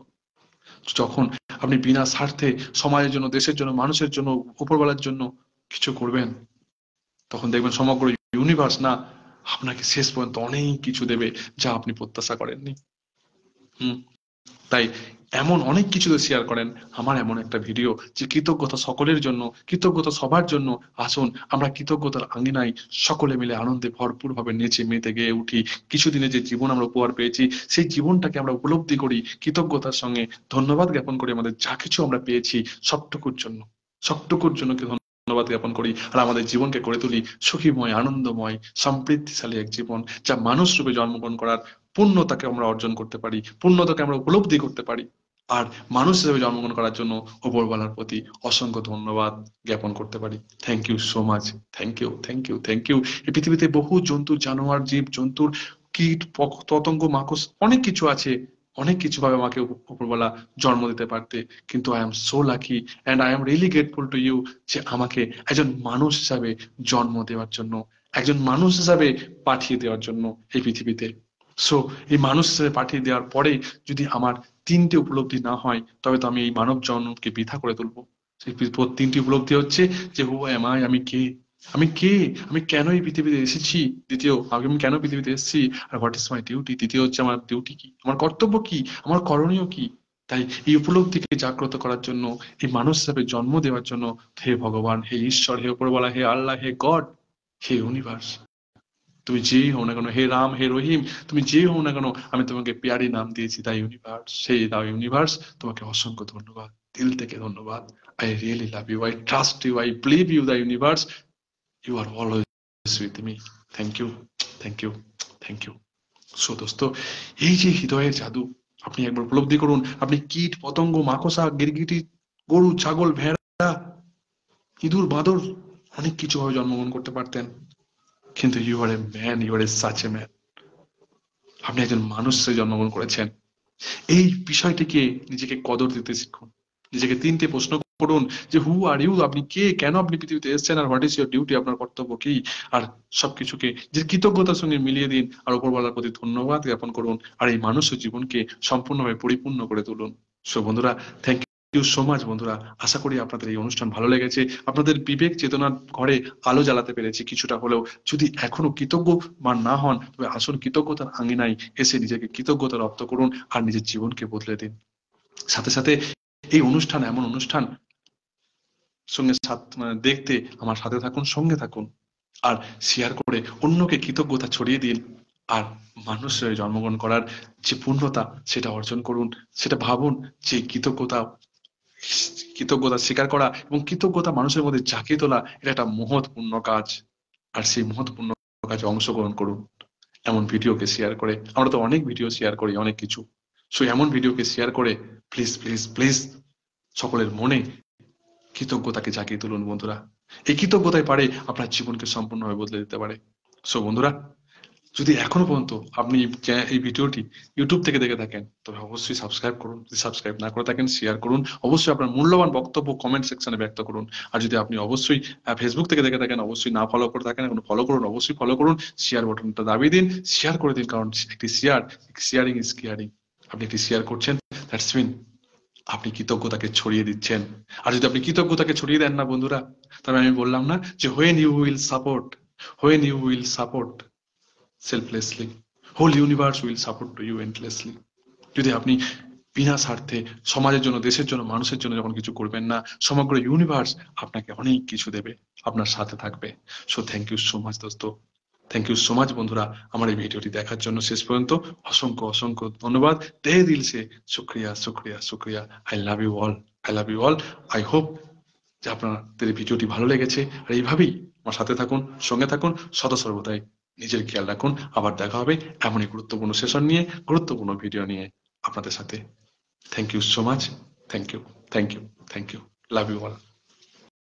S2: যখন আপনি বিনা স্বার্থে সমাজের জন্য, দেশের জন্য, মানুষের জন্য, উপরওয়ালার জন্য কিছু করবেন, তখন দেখবেন সমগ্র ইউনিভার্স না আপনাকে শেষ পর্যন্ত অনেক কিছু দেবে যা আপনি প্রত্যাশা করেননি। হুম, তাই এমন অনেক কিছু শেয়ার করেন, আমার এমন একটা ভিডিও যে কৃতজ্ঞতা সকলের জন্য, কৃতজ্ঞতা সবার জন্য। আসুন আমরা কৃতজ্ঞতার আঙ্গিনায় সকলে মিলে আনন্দে ভরপুর ভাবে নেচে মেতে গেয়ে উঠি। কিছুদিনে যে জীবন আমরা উপহার পেয়েছি সেই জীবনটাকে আমরা উপলব্ধি করি কৃতজ্ঞতার সঙ্গে, ধন্যবাদ জ্ঞাপন করি আমাদের যা কিছু আমরা পেয়েছি সবটুকুর জন্য, সবটুকুর জন্য কি ধন্যবাদ জ্ঞাপন করি, আর আমাদের জীবনকে করে তুলি সুখীময়, আনন্দময়, সমৃদ্ধিশালী এক জীবন, যা মানুষ রূপে জন্মগ্রহণ করার পূর্ণতাকে আমরা অর্জন করতে পারি, পূর্ণতাকে আমরা উপলব্ধি করতে পারি। আর মানুষ হিসেবে জন্মগ্রহণ করার জন্য ওপরওয়ালার প্রতি অসংখ্য ধন্যবাদ জ্ঞাপন করতে পারি। Thank you so much, thank you, thank you, thank you. এই পৃথিবীতে বহু জন্তু, জানোয়ার, জীব জন্তুর, কীট পতঙ্গ, মাকড়, অনেক কিছু আছে, অনেক কিছু ভাবে আমাকে উপরওয়ালা জন্ম দিতে পারতে, কিন্তু I am so lucky and I am really grateful to you যে আমাকে একজন মানুষ হিসাবে জন্ম দেওয়ার জন্য, একজন মানুষ হিসাবে পাঠিয়ে দেওয়ার জন্য এই পৃথিবীতে। সো এই মানুষ হিসেবে পাঠিয়ে দেওয়ার পরে যদি আমার 3টে উপলব্ধি না হয়, তবে তো আমি এই মানব জন্মকে বৃথা করে তুলবো। সেই 3টি উপলব্ধি হচ্ছে যে হু এম আই, আমি কে, আমি কে, আমি কেন এই পৃথিবীতে এসেছি, দ্বিতীয় আমি কেন পৃথিবীতে এসেছি, আর হোয়াট ইজ মাই ডিউটি, তৃতীয় হচ্ছে আমার ডিউটি কি, আমার কর্তব্য কি, আমার করণীয় কি। তাই এই উপলব্ধিকে জাগ্রত করার জন্য, এই মানুষ হিসেবে জন্ম দেওয়ার জন্য, হে ভগবান, হে ঈশ্বর, হে উপরওয়ালা, হে আল্লাহ, হে গড, হে ইউনিভার্স, তুমি যেই হও না কেন, হে রাম, হে রহিম, তুমি যেই হও না কেন, আমি তোমাকে প্যারি নাম দিয়েছি দা ইউনিভার্স। সেই দা ইউনিভার্স তোমাকে অসংখ্য ধন্যবাদ, দিল থেকে ধন্যবাদ। I really love you, I trust you, I believe you the universe, you are always with me. Thank you, thank you, thank you. So দোস্ত, এই যে হৃদয়ের জাদু আপনি একবার উপলব্ধি করুন। আপনি কীট পতঙ্গ, মাকড়সা, গিরগিটি, গরু, ছাগল, ভেড়া, ইঁদুর, বাঁদর, অনেক কিছু ভাবে জন্মগ্রহণ করতে পারতেন, কিন্তু you are a man, you are such a man ম্যান। আপনি একজন মানুষ হিসেবে জন্মগ্রহণ করেছেন। এই বিষয়টিকে নিজেকে কদর দিতে শিখুন। নিজেকে 3টে প্রশ্ন করুন যে হু আর ইউ, আপনি কে, কেন আপনি পৃথিবীতে এসেছেন, আর হোয়াট ইজ ইউর ডিউটি, আপনার কর্তব্য কি। আর সবকিছুকে যে কৃতজ্ঞতার সঙ্গে মিলিয়ে দিন, আর উপরওয়ালার প্রতি ধন্যবাদ জ্ঞাপন করুন, আর এই মানুষ জীবনকে সম্পূর্ণভাবে পরিপূর্ণ করে তুলুন। সো বন্ধুরা, থ্যাংক ইউ সো মাচ বন্ধুরা। আশা করি আপনাদের এই অনুষ্ঠান ভালো লেগেছে, আপনাদের বিবেক চেতনার ঘরে আলো জ্বালাতে পেরেছি কিছুটা হলেও। যদি এখনো কৃতজ্ঞ মান না হন, তবে আসুন কৃতজ্ঞতার আঙ্গিনায় এসে নিজেকে কৃতজ্ঞতা রপ্ত করুন আর নিজের জীবনকে বদলে দিন। সাথে সাথে এই অনুষ্ঠান এমন অনুষ্ঠান, সঙ্গে দেখতে আমার সাথে থাকুন, সঙ্গে থাকুন, আর শেয়ার করে অন্যকে কৃতজ্ঞতা ছড়িয়ে দিন। আর মানুষ হয়ে জন্মগ্রহণ করার যে পূর্ণতা সেটা অর্জন করুন। সেটা ভাবুন যে কৃতজ্ঞতা, কৃতজ্ঞতা স্বীকার করা এবং কৃতজ্ঞতা মানুষের মধ্যে জাগিয়ে তোলা, এটা একটা মহৎপূর্ণ কাজ। আর সেই মহৎপূর্ণ কাজে অংশগ্রহণ করুন এমন ভিডিওকে শেয়ার করে। আমরা তো অনেক ভিডিও শেয়ার করি, অনেক কিছু। সো এমন ভিডিওকে শেয়ার করে প্লিজ প্লিজ প্লিজ সকলের মনে কৃতজ্ঞতাকে জাগিয়ে তুলুন বন্ধুরা। এই কৃতজ্ঞতাই পারে আপনার জীবনকে সম্পূর্ণভাবে বদলে দিতে পারে। সো বন্ধুরা, যদি এখনো পর্যন্ত আপনি এই ভিডিওটি ইউটিউব থেকে দেখে থাকেন, তবে অবশ্যই সাবস্ক্রাইব করুন। যদি সাবস্ক্রাইব না করে থাকেন, শেয়ার করুন। অবশ্যই আপনার মূল্যবান বক্তব্য কমেন্ট সেকশনে ব্যক্ত করুন। আর যদি আপনি অবশ্যই ফেসবুক থেকে দেখে থাকেন, অবশ্যই না ফলো করে থাকেন, এখন ফলো করুন, অবশ্যই ফলো করুন। শেয়ার বাটনটা দাবিয়ে দিন, শেয়ার করে দিন, কারণ একটি শেয়ারিং ইজ কেয়ারিং। আপনি একটি শেয়ার করছেন, দ্যাটস মিন আপনি কৃতজ্ঞতাকে ছড়িয়ে দিচ্ছেন। আর যদি আপনি কৃতজ্ঞতাকে ছড়িয়ে দেন না বন্ধুরা, তবে আমি বললাম না যে when you will support selflessly, whole universe will support to you endlessly. যদি আপনি বিনা স্বার্থে সমাজের জন্য, দেশের জন্য, মানুষের জন্য যখন কিছু করবেন না, সমগ্র ইউনিভার্স আপনাকে অনেক কিছু দেবে, আপনার সাথে থাকবে। So thank you so much দোস্ত, থ্যাংক ইউ সো মাচ বন্ধুরা, আমার এই ভিডিওটি দেখার জন্য শেষ পর্যন্ত অসংখ্য অসংখ্য ধন্যবাদ। তহে দিল সে শুক্রিয়া শুক্রিয়া শুক্রিয়া। I love you all, I love you all. I hope যে আপনাদের এই ভিডিওটি ভালো লেগেছে। আর এইভাবেই আমার সাথে থাকুন, সঙ্গে থাকুন, সদা সর্বদাই নিজের খেয়াল রাখুন। আবার দেখা হবে এমনই গুরুত্বপূর্ণ সেশন নিয়ে, গুরুত্বপূর্ণ ভিডিও নিয়ে আপনাদের সাথে। Thank you so much. Thank you, thank you, thank you. Love you all.